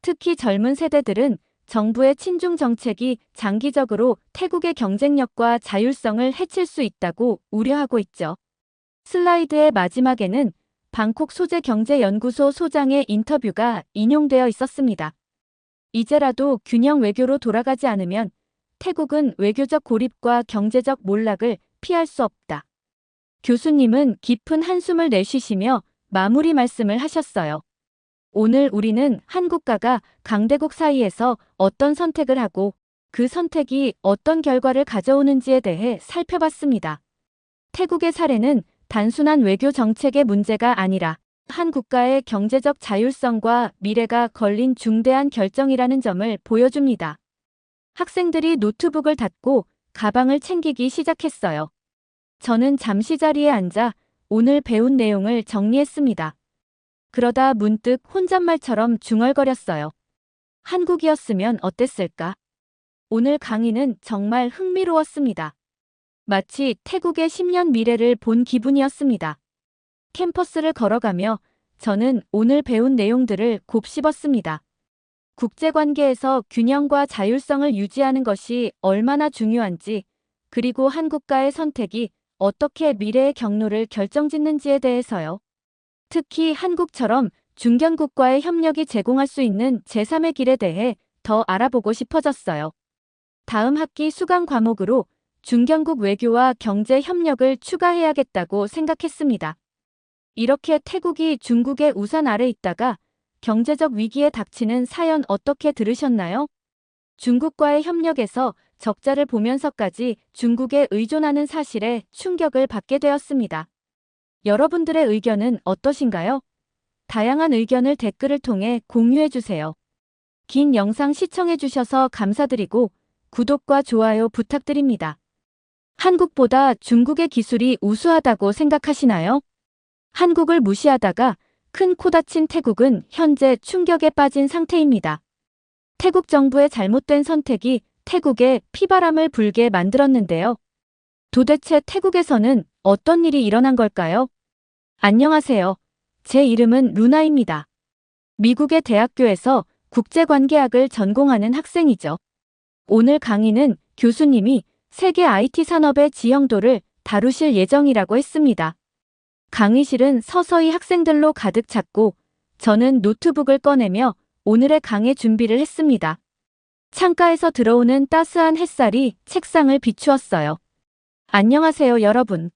특히 젊은 세대들은 정부의 친중 정책이 장기적으로 태국의 경쟁력과 자율성을 해칠 수 있다고 우려하고 있죠. 슬라이드의 마지막에는 방콕 소재경제연구소 소장의 인터뷰가 인용되어 있었습니다. 이제라도 균형 외교로 돌아가지 않으면 태국은 외교적 고립과 경제적 몰락을 피할 수 없다. 교수님은 깊은 한숨을 내쉬시며 마무리 말씀을 하셨어요. 오늘 우리는 한국과가 강대국 사이에서 어떤 선택을 하고 그 선택이 어떤 결과를 가져오는지에 대해 살펴봤습니다. 태국의 사례는 단순한 외교 정책의 문제가 아니라 한 국가의 경제적 자율성과 미래가 걸린 중대한 결정이라는 점을 보여줍니다. 학생들이 노트북을 닫고 가방을 챙기기 시작했어요. 저는 잠시 자리에 앉아 오늘 배운 내용을 정리했습니다. 그러다 문득 혼잣말처럼 중얼거렸어요. 한국이었으면 어땠을까? 오늘 강의는 정말 흥미로웠습니다. 마치 태국의 10년 미래를 본 기분이었습니다. 캠퍼스를 걸어가며 저는 오늘 배운 내용들을 곱씹었습니다. 국제관계에서 균형과 자율성을 유지하는 것이 얼마나 중요한지, 그리고 한 국가의 선택이 어떻게 미래의 경로를 결정짓는지에 대해서요. 특히 한국처럼 중견국과의 협력이 제공할 수 있는 제3의 길에 대해 더 알아보고 싶어졌어요. 다음 학기 수강 과목으로 중견국 외교와 경제 협력을 추가해야겠다고 생각했습니다. 이렇게 태국이 중국의 우산 아래 있다가 경제적 위기에 닥치는 사연 어떻게 들으셨나요? 중국과의 협력에서 적자를 보면서까지 중국에 의존하는 사실에 충격을 받게 되었습니다. 여러분들의 의견은 어떠신가요? 다양한 의견을 댓글을 통해 공유해주세요. 긴 영상 시청해주셔서 감사드리고 구독과 좋아요 부탁드립니다. 한국보다 중국의 기술이 우수하다고 생각하시나요? 한국을 무시하다가 큰 코 다친 태국은 현재 충격에 빠진 상태입니다. 태국 정부의 잘못된 선택이 태국에 피바람을 불게 만들었는데요. 도대체 태국에서는 어떤 일이 일어난 걸까요? 안녕하세요. 제 이름은 루나입니다. 미국의 대학교에서 국제관계학을 전공하는 학생이죠. 오늘 강의는 교수님이 세계 IT 산업의 지형도를 다루실 예정이라고 했습니다. 강의실은 서서히 학생들로 가득 찼고 저는 노트북을 꺼내며 오늘의 강의 준비를 했습니다. 창가에서 들어오는 따스한 햇살이 책상을 비추었어요. 안녕하세요, 여러분.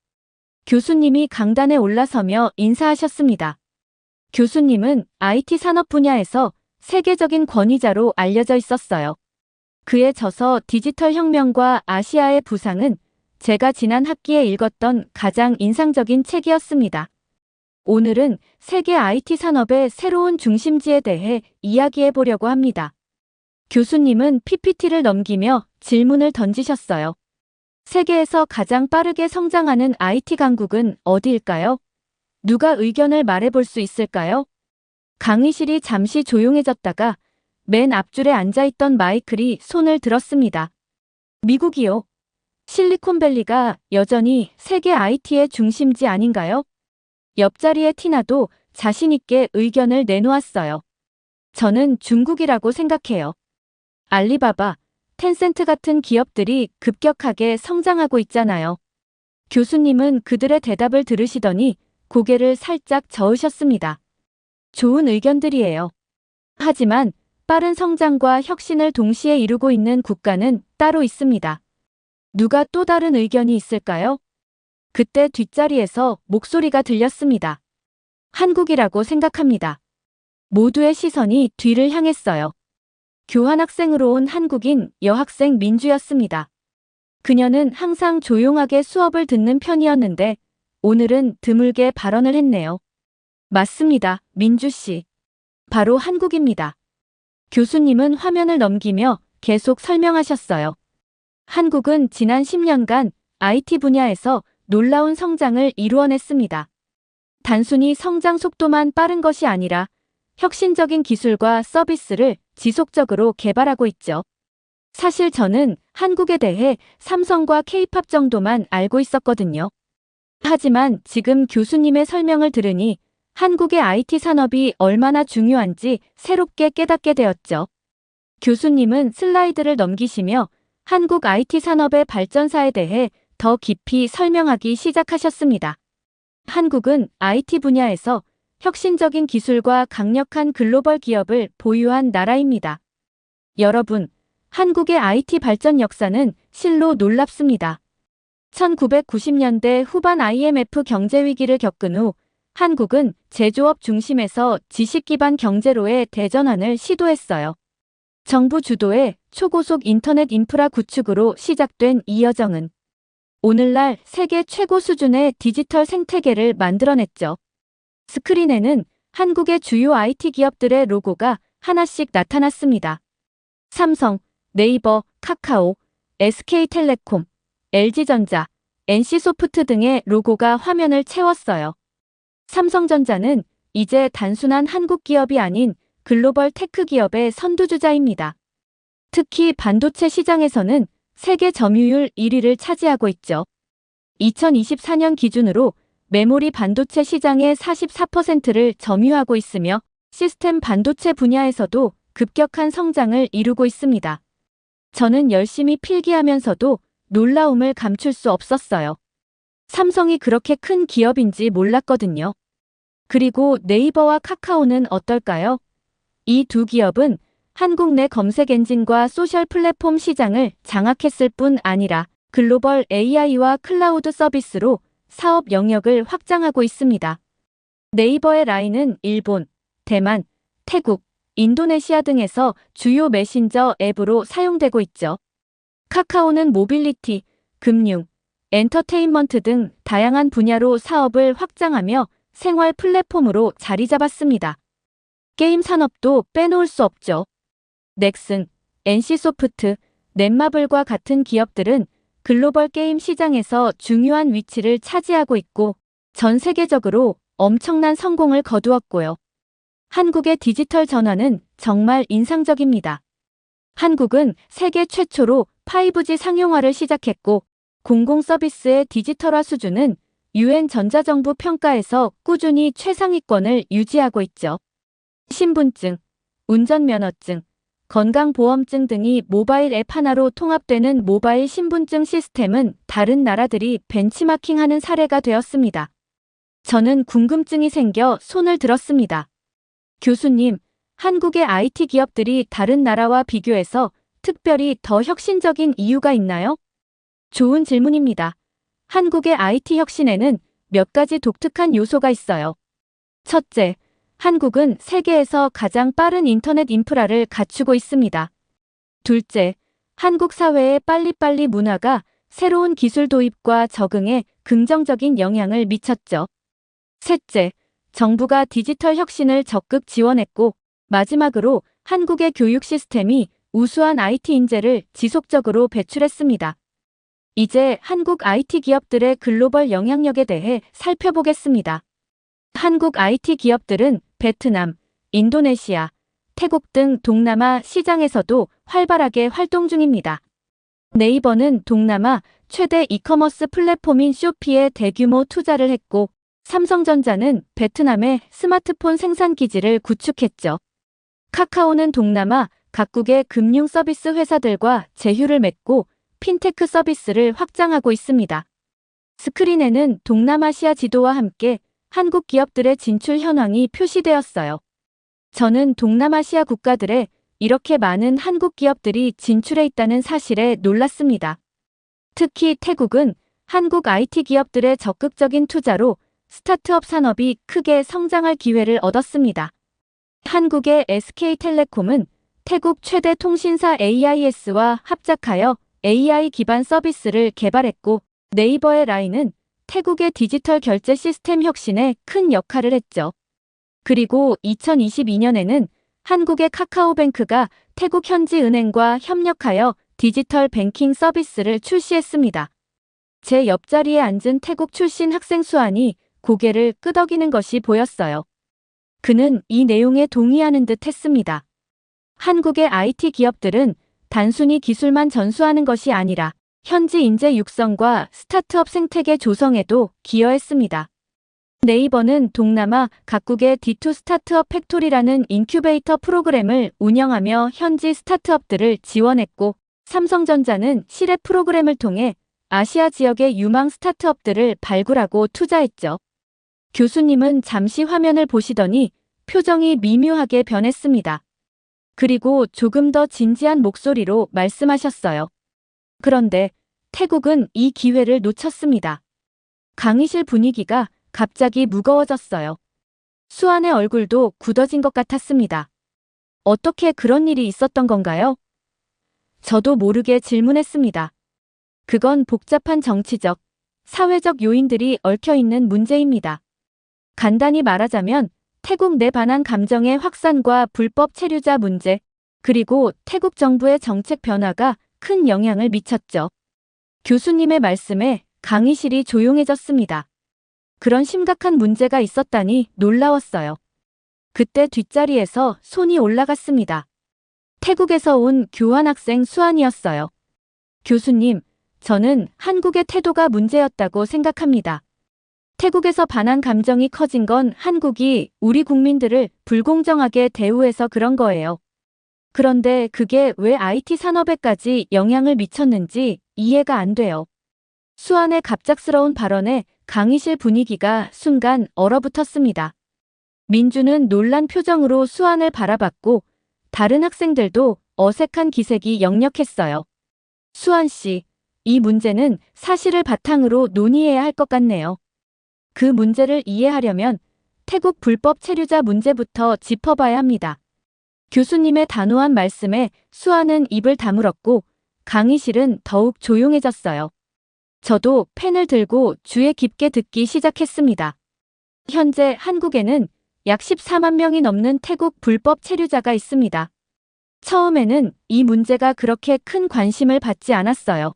교수님이 강단에 올라서며 인사하셨습니다. 교수님은 IT 산업 분야에서 세계적인 권위자로 알려져 있었어요. 그의 저서 디지털 혁명과 아시아의 부상은 제가 지난 학기에 읽었던 가장 인상적인 책이었습니다. 오늘은 세계 IT 산업의 새로운 중심지에 대해 이야기해 보려고 합니다. 교수님은 PPT를 넘기며 질문을 던지셨어요. 세계에서 가장 빠르게 성장하는 IT 강국은 어디일까요? 누가 의견을 말해볼 수 있을까요? 강의실이 잠시 조용해졌다가 맨 앞줄에 앉아있던 마이클이 손을 들었습니다. 미국이요. 실리콘밸리가 여전히 세계 IT의 중심지 아닌가요? 옆자리의 티나도 자신있게 의견을 내놓았어요. 저는 중국이라고 생각해요. 알리바바, 텐센트 같은 기업들이 급격하게 성장하고 있잖아요. 교수님은 그들의 대답을 들으시더니 고개를 살짝 저으셨습니다. 좋은 의견들이에요. 하지만 빠른 성장과 혁신을 동시에 이루고 있는 국가는 따로 있습니다. 누가 또 다른 의견이 있을까요? 그때 뒷자리에서 목소리가 들렸습니다. 한국이라고 생각합니다. 모두의 시선이 뒤를 향했어요. 교환학생으로 온 한국인 여학생 민주였습니다. 그녀는 항상 조용하게 수업을 듣는 편이었는데 오늘은 드물게 발언을 했네요. 맞습니다, 민주 씨. 바로 한국입니다. 교수님은 화면을 넘기며 계속 설명하셨어요. 한국은 지난 10년간 IT 분야에서 놀라운 성장을 이루어냈습니다. 단순히 성장 속도만 빠른 것이 아니라 혁신적인 기술과 서비스를 지속적으로 개발하고 있죠. 사실 저는 한국에 대해 삼성과 K-팝 정도만 알고 있었거든요. 하지만 지금 교수님의 설명을 들으니 한국의 IT 산업이 얼마나 중요한지 새롭게 깨닫게 되었죠. 교수님은 슬라이드를 넘기시며 한국 IT 산업의 발전사에 대해 더 깊이 설명하기 시작하셨습니다. 한국은 IT 분야에서 혁신적인 기술과 강력한 글로벌 기업을 보유한 나라입니다. 여러분, 한국의 IT 발전 역사는 실로 놀랍습니다. 1990년대 후반 IMF 경제 위기를 겪은 후 한국은 제조업 중심에서 지식 기반 경제로의 대전환을 시도했어요. 정부 주도의 초고속 인터넷 인프라 구축으로 시작된 이 여정은 오늘날 세계 최고 수준의 디지털 생태계를 만들어냈죠. 스크린에는 한국의 주요 IT 기업들의 로고가 하나씩 나타났습니다. 삼성, 네이버, 카카오, SK텔레콤, LG전자, NC소프트 등의 로고가 화면을 채웠어요. 삼성전자는 이제 단순한 한국 기업이 아닌 글로벌 테크 기업의 선두주자입니다. 특히 반도체 시장에서는 세계 점유율 1위를 차지하고 있죠. 2024년 기준으로 메모리 반도체 시장의 44%를 점유하고 있으며 시스템 반도체 분야에서도 급격한 성장을 이루고 있습니다. 저는 열심히 필기하면서도 놀라움을 감출 수 없었어요. 삼성이 그렇게 큰 기업인지 몰랐거든요. 그리고 네이버와 카카오는 어떨까요? 이 두 기업은 한국 내 검색 엔진과 소셜 플랫폼 시장을 장악했을 뿐 아니라 글로벌 AI와 클라우드 서비스로 사업 영역을 확장하고 있습니다. 네이버의 라인은 일본, 대만, 태국, 인도네시아 등에서 주요 메신저 앱으로 사용되고 있죠. 카카오는 모빌리티, 금융, 엔터테인먼트 등 다양한 분야로 사업을 확장하며 생활 플랫폼으로 자리 잡았습니다. 게임 산업도 빼놓을 수 없죠. 넥슨, NC소프트, 넷마블과 같은 기업들은 글로벌 게임 시장에서 중요한 위치를 차지하고 있고 전 세계적으로 엄청난 성공을 거두었고요. 한국의 디지털 전환은 정말 인상적입니다. 한국은 세계 최초로 5G 상용화를 시작했고 공공 서비스의 디지털화 수준은 UN 전자정부 평가에서 꾸준히 최상위권을 유지하고 있죠. 신분증, 운전면허증, 건강보험증 등이 모바일 앱 하나로 통합되는 모바일 신분증 시스템은 다른 나라들이 벤치마킹하는 사례가 되었습니다. 저는 궁금증이 생겨 손을 들었습니다. 교수님, 한국의 IT 기업들이 다른 나라와 비교해서 특별히 더 혁신적인 이유가 있나요? 좋은 질문입니다. 한국의 IT 혁신에는 몇 가지 독특한 요소가 있어요. 첫째, 한국은 세계에서 가장 빠른 인터넷 인프라를 갖추고 있습니다. 둘째, 한국 사회의 빨리빨리 문화가 새로운 기술 도입과 적응에 긍정적인 영향을 미쳤죠. 셋째, 정부가 디지털 혁신을 적극 지원했고, 마지막으로 한국의 교육 시스템이 우수한 IT 인재를 지속적으로 배출했습니다. 이제 한국 IT 기업들의 글로벌 영향력에 대해 살펴보겠습니다. 한국 IT 기업들은 베트남, 인도네시아, 태국 등 동남아 시장에서도 활발하게 활동 중입니다. 네이버는 동남아 최대 이커머스 플랫폼인 쇼피에 대규모 투자를 했고, 삼성전자는 베트남에 스마트폰 생산 기지를 구축했죠. 카카오는 동남아 각국의 금융 서비스 회사들과 제휴를 맺고 핀테크 서비스를 확장하고 있습니다. 스크린에는 동남아시아 지도와 함께 한국 기업들의 진출 현황이 표시되었어요. 저는 동남아시아 국가들에 이렇게 많은 한국 기업들이 진출해 있다는 사실에 놀랐습니다. 특히 태국은 한국 IT 기업들의 적극적인 투자로 스타트업 산업이 크게 성장할 기회를 얻었습니다. 한국의 SK텔레콤은 태국 최대 통신사 AIS와 합작하여 AI 기반 서비스를 개발했고, 네이버의 라인은 태국의 디지털 결제 시스템 혁신에 큰 역할을 했죠. 그리고 2022년에는 한국의 카카오뱅크가 태국 현지 은행과 협력하여 디지털 뱅킹 서비스를 출시했습니다. 제 옆자리에 앉은 태국 출신 학생 수안이 고개를 끄덕이는 것이 보였어요. 그는 이 내용에 동의하는 듯 했습니다. 한국의 IT 기업들은 단순히 기술만 전수하는 것이 아니라 현지 인재 육성과 스타트업 생태계 조성에도 기여했습니다. 네이버는 동남아 각국의 D2 스타트업 팩토리라는 인큐베이터 프로그램을 운영하며 현지 스타트업들을 지원했고, 삼성전자는 시랩 프로그램을 통해 아시아 지역의 유망 스타트업들을 발굴하고 투자했죠. 교수님은 잠시 화면을 보시더니 표정이 미묘하게 변했습니다. 그리고 조금 더 진지한 목소리로 말씀하셨어요. 그런데 태국은 이 기회를 놓쳤습니다. 강의실 분위기가 갑자기 무거워졌어요. 수안의 얼굴도 굳어진 것 같았습니다. 어떻게 그런 일이 있었던 건가요? 저도 모르게 질문했습니다. 그건 복잡한 정치적, 사회적 요인들이 얽혀있는 문제입니다. 간단히 말하자면 태국 내 반한 감정의 확산과 불법 체류자 문제, 그리고 태국 정부의 정책 변화가 큰 영향을 미쳤죠. 교수님의 말씀에 강의실이 조용해졌습니다. 그런 심각한 문제가 있었다니 놀라웠어요. 그때 뒷자리에서 손이 올라갔습니다. 태국에서 온 교환학생 수안이었어요. 교수님, 저는 한국의 태도가 문제였다고 생각합니다. 태국에서 반한 감정이 커진 건 한국이 우리 국민들을 불공정하게 대우해서 그런 거예요. 그런데 그게 왜 IT 산업에까지 영향을 미쳤는지 이해가 안 돼요. 수안의 갑작스러운 발언에 강의실 분위기가 순간 얼어붙었습니다. 민주는 놀란 표정으로 수안을 바라봤고 다른 학생들도 어색한 기색이 역력했어요. 수안 씨, 이 문제는 사실을 바탕으로 논의해야 할 것 같네요. 그 문제를 이해하려면 태국 불법 체류자 문제부터 짚어봐야 합니다. 교수님의 단호한 말씀에 수아는 입을 다물었고 강의실은 더욱 조용해졌어요. 저도 펜을 들고 주의 깊게 듣기 시작했습니다. 현재 한국에는 약 14만 명이 넘는 태국 불법 체류자가 있습니다. 처음에는 이 문제가 그렇게 큰 관심을 받지 않았어요.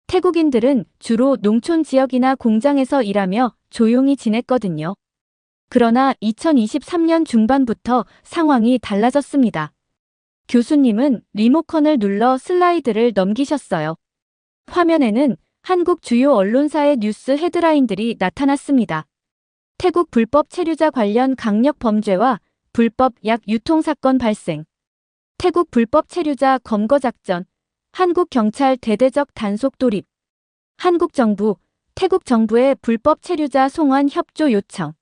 태국인들은 주로 농촌 지역이나 공장에서 일하며 조용히 지냈거든요. 그러나 2023년 중반부터 상황이 달라졌습니다. 교수님은 리모컨을 눌러 슬라이드를 넘기셨어요. 화면에는 한국 주요 언론사의 뉴스 헤드라인들이 나타났습니다. 태국 불법 체류자 관련 강력 범죄와 불법 약 유통 사건 발생. 태국 불법 체류자 검거 작전. 한국 경찰 대대적 단속 돌입. 한국 정부, 태국 정부의 불법 체류자 송환 협조 요청.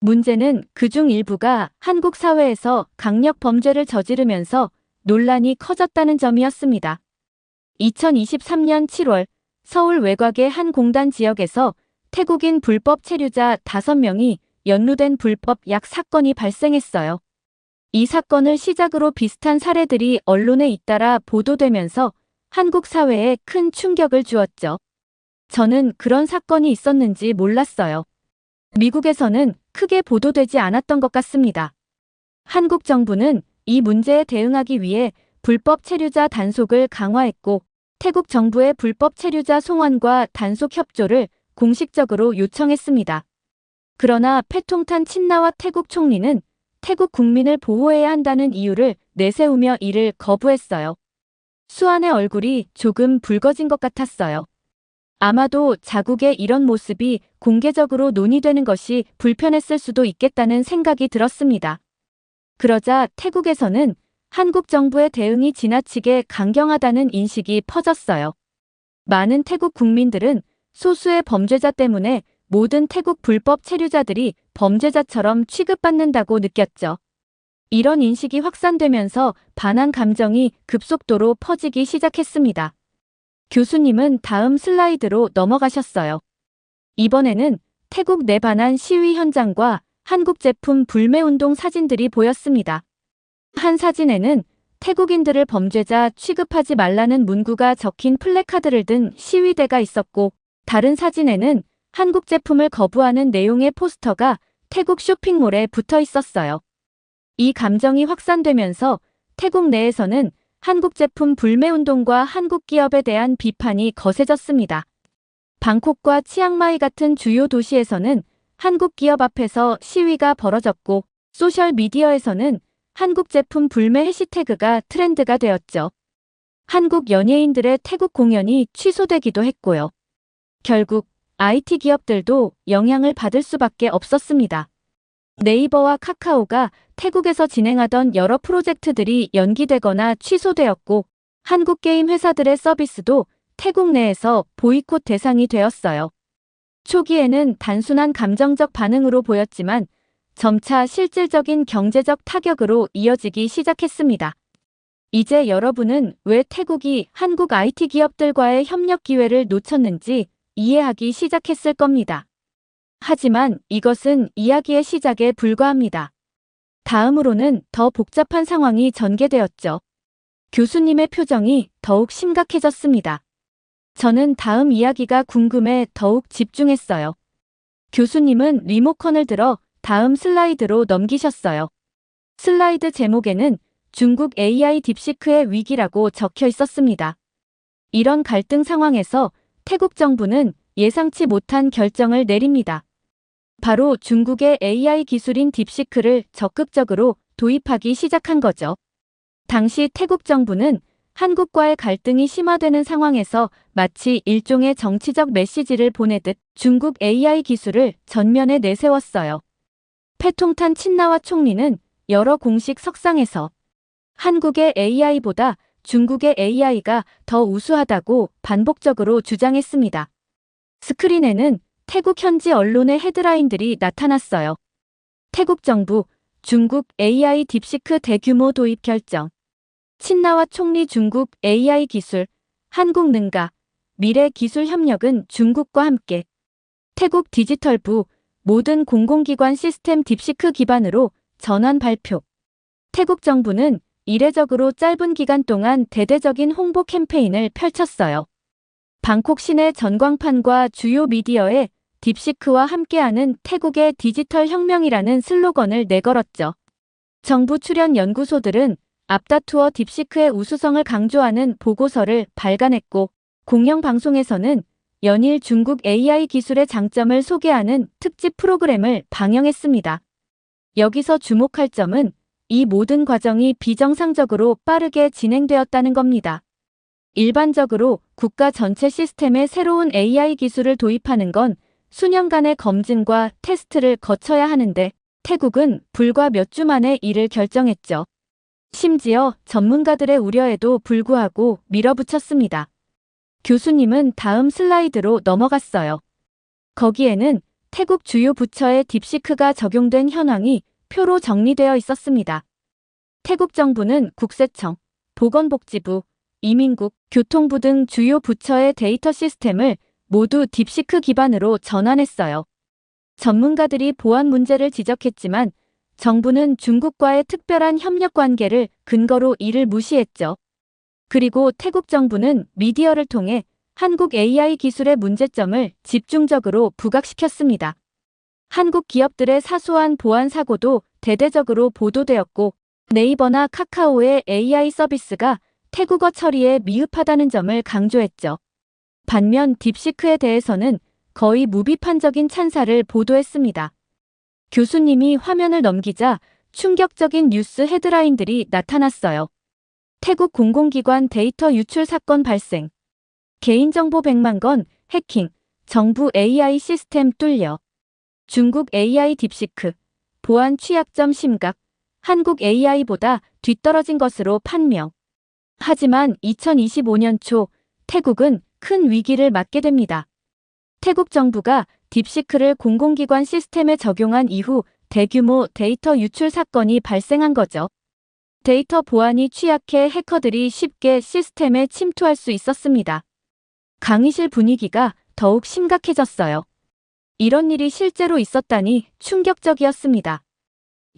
문제는 그중 일부가 한국 사회에서 강력 범죄를 저지르면서 논란이 커졌다는 점이었습니다. 2023년 7월 서울 외곽의 한 공단 지역에서 태국인 불법 체류자 5명이 연루된 불법 약 사건이 발생했어요. 이 사건을 시작으로 비슷한 사례들이 언론에 잇따라 보도되면서 한국 사회에 큰 충격을 주었죠. 저는 그런 사건이 있었는지 몰랐어요. 미국에서는 크게 보도되지 않았던 것 같습니다. 한국 정부는 이 문제에 대응하기 위해 불법 체류자 단속을 강화했고 태국 정부의 불법 체류자 송환과 단속 협조를 공식적으로 요청했습니다. 그러나 패통탄 친나와 태국 총리는 태국 국민을 보호해야 한다는 이유를 내세우며 이를 거부했어요. 수안의 얼굴이 조금 붉어진 것 같았어요. 아마도 자국의 이런 모습이 공개적으로 논의되는 것이 불편했을 수도 있겠다는 생각이 들었습니다. 그러자 태국에서는 한국 정부의 대응이 지나치게 강경하다는 인식이 퍼졌어요. 많은 태국 국민들은 소수의 범죄자 때문에 모든 태국 불법 체류자들이 범죄자처럼 취급받는다고 느꼈죠. 이런 인식이 확산되면서 반한 감정이 급속도로 퍼지기 시작했습니다. 교수님은 다음 슬라이드로 넘어가셨어요. 이번에는 태국 내 반한 시위 현장과 한국 제품 불매운동 사진들이 보였습니다. 한 사진에는 태국인들을 범죄자 취급하지 말라는 문구가 적힌 플래카드를 든 시위대가 있었고 다른 사진에는 한국 제품을 거부하는 내용의 포스터가 태국 쇼핑몰에 붙어 있었어요. 이 감정이 확산되면서 태국 내에서는 한국 제품 불매운동과 한국 기업에 대한 비판이 거세졌습니다. 방콕과 치앙마이 같은 주요 도시에서는 한국 기업 앞에서 시위가 벌어졌고 소셜미디어에서는 한국 제품 불매 해시태그가 트렌드가 되었죠. 한국 연예인들의 태국 공연이 취소되기도 했고요. 결국 IT 기업들도 영향을 받을 수밖에 없었습니다. 네이버와 카카오가 태국에서 진행하던 여러 프로젝트들이 연기되거나 취소되었고 한국 게임 회사들의 서비스도 태국 내에서 보이콧 대상이 되었어요. 초기에는 단순한 감정적 반응으로 보였지만 점차 실질적인 경제적 타격으로 이어지기 시작했습니다. 이제 여러분은 왜 태국이 한국 IT 기업들과의 협력 기회를 놓쳤는지 이해하기 시작했을 겁니다. 하지만 이것은 이야기의 시작에 불과합니다. 다음으로는 더 복잡한 상황이 전개되었죠. 교수님의 표정이 더욱 심각해졌습니다. 저는 다음 이야기가 궁금해 더욱 집중했어요. 교수님은 리모컨을 들어 다음 슬라이드로 넘기셨어요. 슬라이드 제목에는 중국 AI 딥시크의 위기라고 적혀 있었습니다. 이런 갈등 상황에서 태국 정부는 예상치 못한 결정을 내립니다. 바로 중국의 AI 기술인 딥시크를 적극적으로 도입하기 시작한 거죠. 당시 태국 정부는 한국과의 갈등이 심화되는 상황에서 마치 일종의 정치적 메시지를 보내듯 중국 AI 기술을 전면에 내세웠어요. 패통탄 친나와 총리는 여러 공식 석상에서 한국의 AI보다 중국의 AI가 더 우수하다고 반복적으로 주장했습니다. 스크린에는 태국 현지 언론의 헤드라인들이 나타났어요. 태국 정부, 중국 AI 딥시크 대규모 도입 결정. 친나와 총리 중국 AI 기술, 한국 능가, 미래 기술 협력은 중국과 함께. 태국 디지털부, 모든 공공기관 시스템 딥시크 기반으로 전환 발표. 태국 정부는 이례적으로 짧은 기간 동안 대대적인 홍보 캠페인을 펼쳤어요. 방콕 시내 전광판과 주요 미디어에 딥시크와 함께하는 태국의 디지털 혁명이라는 슬로건을 내걸었죠. 정부 출연 연구소들은 앞다투어 딥시크의 우수성을 강조하는 보고서를 발간했고, 공영방송에서는 연일 중국 AI 기술의 장점을 소개하는 특집 프로그램을 방영했습니다. 여기서 주목할 점은 이 모든 과정이 비정상적으로 빠르게 진행되었다는 겁니다. 일반적으로 국가 전체 시스템에 새로운 AI 기술을 도입하는 건 수년간의 검증과 테스트를 거쳐야 하는데 태국은 불과 몇 주 만에 이를 결정했죠. 심지어 전문가들의 우려에도 불구하고 밀어붙였습니다. 교수님은 다음 슬라이드로 넘어갔어요. 거기에는 태국 주요 부처의 딥시크가 적용된 현황이 표로 정리되어 있었습니다. 태국 정부는 국세청, 보건복지부, 이민국, 교통부 등 주요 부처의 데이터 시스템을 모두 딥시크 기반으로 전환했어요. 전문가들이 보안 문제를 지적했지만 정부는 중국과의 특별한 협력 관계를 근거로 이를 무시했죠. 그리고 태국 정부는 미디어를 통해 한국 AI 기술의 문제점을 집중적으로 부각시켰습니다. 한국 기업들의 사소한 보안 사고도 대대적으로 보도되었고 네이버나 카카오의 AI 서비스가 태국어 처리에 미흡하다는 점을 강조했죠. 반면 딥시크에 대해서는 거의 무비판적인 찬사를 보도했습니다. 교수님이 화면을 넘기자 충격적인 뉴스 헤드라인들이 나타났어요. 태국 공공기관 데이터 유출 사건 발생. 개인정보 100만 건 해킹. 정부 AI 시스템 뚫려. 중국 AI 딥시크. 보안 취약점 심각. 한국 AI보다 뒤떨어진 것으로 판명. 하지만 2025년 초 태국은 큰 위기를 맞게 됩니다. 태국 정부가 딥시크를 공공기관 시스템에 적용한 이후 대규모 데이터 유출 사건이 발생한 거죠. 데이터 보안이 취약해 해커들이 쉽게 시스템에 침투할 수 있었습니다. 강의실 분위기가 더욱 심각해졌어요. 이런 일이 실제로 있었다니 충격적이었습니다.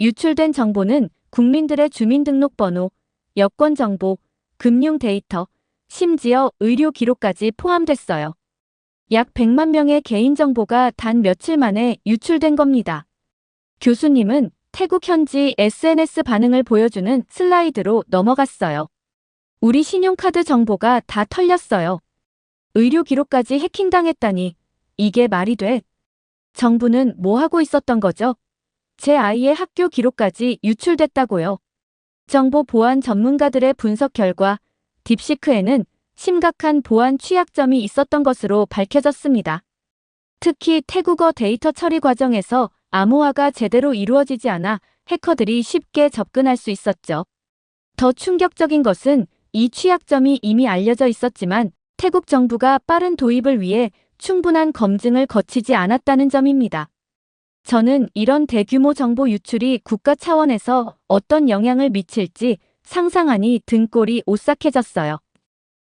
유출된 정보는 국민들의 주민등록번호, 여권 정보, 금융 데이터, 심지어 의료 기록까지 포함됐어요. 약 100만 명의 개인정보가 단 며칠 만에 유출된 겁니다. 교수님은 태국 현지 SNS 반응을 보여주는 슬라이드로 넘어갔어요. 우리 신용카드 정보가 다 털렸어요. 의료 기록까지 해킹당했다니 이게 말이 돼? 정부는 뭐 하고 있었던 거죠? 제 아이의 학교 기록까지 유출됐다고요. 정보 보안 전문가들의 분석 결과 딥시크에는 심각한 보안 취약점이 있었던 것으로 밝혀졌습니다. 특히 태국어 데이터 처리 과정에서 암호화가 제대로 이루어지지 않아 해커들이 쉽게 접근할 수 있었죠. 더 충격적인 것은 이 취약점이 이미 알려져 있었지만 태국 정부가 빠른 도입을 위해 충분한 검증을 거치지 않았다는 점입니다. 저는 이런 대규모 정보 유출이 국가 차원에서 어떤 영향을 미칠지 상상하니 등골이 오싹해졌어요.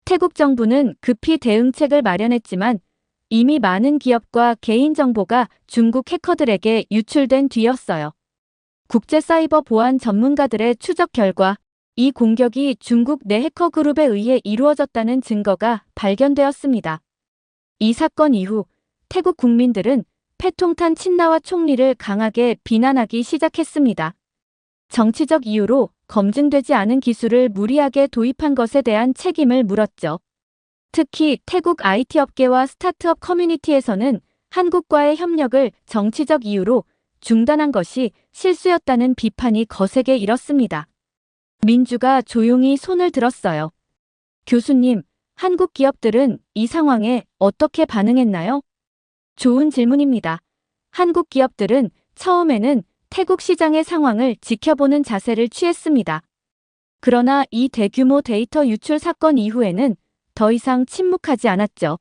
태국 정부는 급히 대응책을 마련했지만 이미 많은 기업과 개인정보가 중국 해커들에게 유출된 뒤였어요. 국제사이버 보안 전문가들의 추적 결과 이 공격이 중국 내 해커 그룹에 의해 이루어졌다는 증거가 발견되었습니다. 이 사건 이후 태국 국민들은 패통탄 친나와 총리를 강하게 비난하기 시작했습니다. 정치적 이유로 검증되지 않은 기술을 무리하게 도입한 것에 대한 책임을 물었죠. 특히 태국 IT 업계와 스타트업 커뮤니티에서는 한국과의 협력을 정치적 이유로 중단한 것이 실수였다는 비판이 거세게 일었습니다. 민주가 조용히 손을 들었어요. 교수님, 한국 기업들은 이 상황에 어떻게 반응했나요? 좋은 질문입니다. 한국 기업들은 처음에는 태국 시장의 상황을 지켜보는 자세를 취했습니다. 그러나 이 대규모 데이터 유출 사건 이후에는 더 이상 침묵하지 않았죠.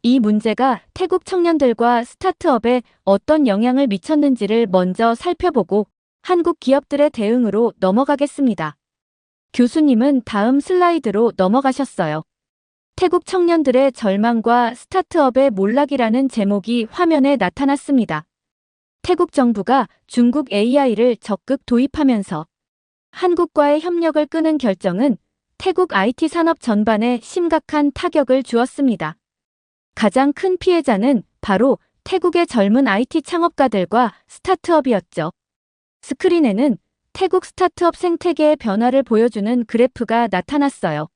이 문제가 태국 청년들과 스타트업에 어떤 영향을 미쳤는지를 먼저 살펴보고 한국 기업들의 대응으로 넘어가겠습니다. 교수님은 다음 슬라이드로 넘어가셨어요. 태국 청년들의 절망과 스타트업의 몰락이라는 제목이 화면에 나타났습니다. 태국 정부가 중국 AI를 적극 도입하면서 한국과의 협력을 끄는 결정은 태국 IT 산업 전반에 심각한 타격을 주었습니다. 가장 큰 피해자는 바로 태국의 젊은 IT 창업가들과 스타트업이었죠. 스크린에는 태국 스타트업 생태계의 변화를 보여주는 그래프가 나타났어요.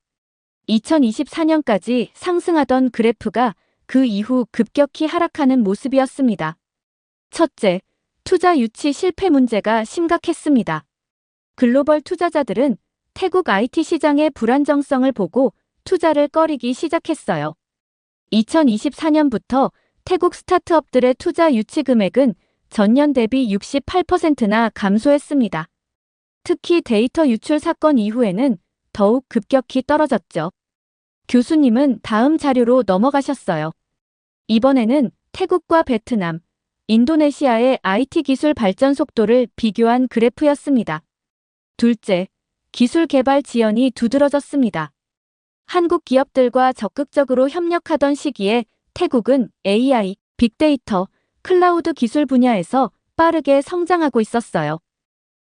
2024년까지 상승하던 그래프가 그 이후 급격히 하락하는 모습이었습니다. 첫째, 투자 유치 실패 문제가 심각했습니다. 글로벌 투자자들은 태국 IT 시장의 불안정성을 보고 투자를 꺼리기 시작했어요. 2024년부터 태국 스타트업들의 투자 유치 금액은 전년 대비 68%나 감소했습니다. 특히 데이터 유출 사건 이후에는 더욱 급격히 떨어졌죠. 교수님은 다음 자료로 넘어가셨어요. 이번에는 태국과 베트남, 인도네시아의 IT 기술 발전 속도를 비교한 그래프였습니다. 둘째, 기술 개발 지연이 두드러졌습니다. 한국 기업들과 적극적으로 협력하던 시기에 태국은 AI, 빅데이터, 클라우드 기술 분야에서 빠르게 성장하고 있었어요.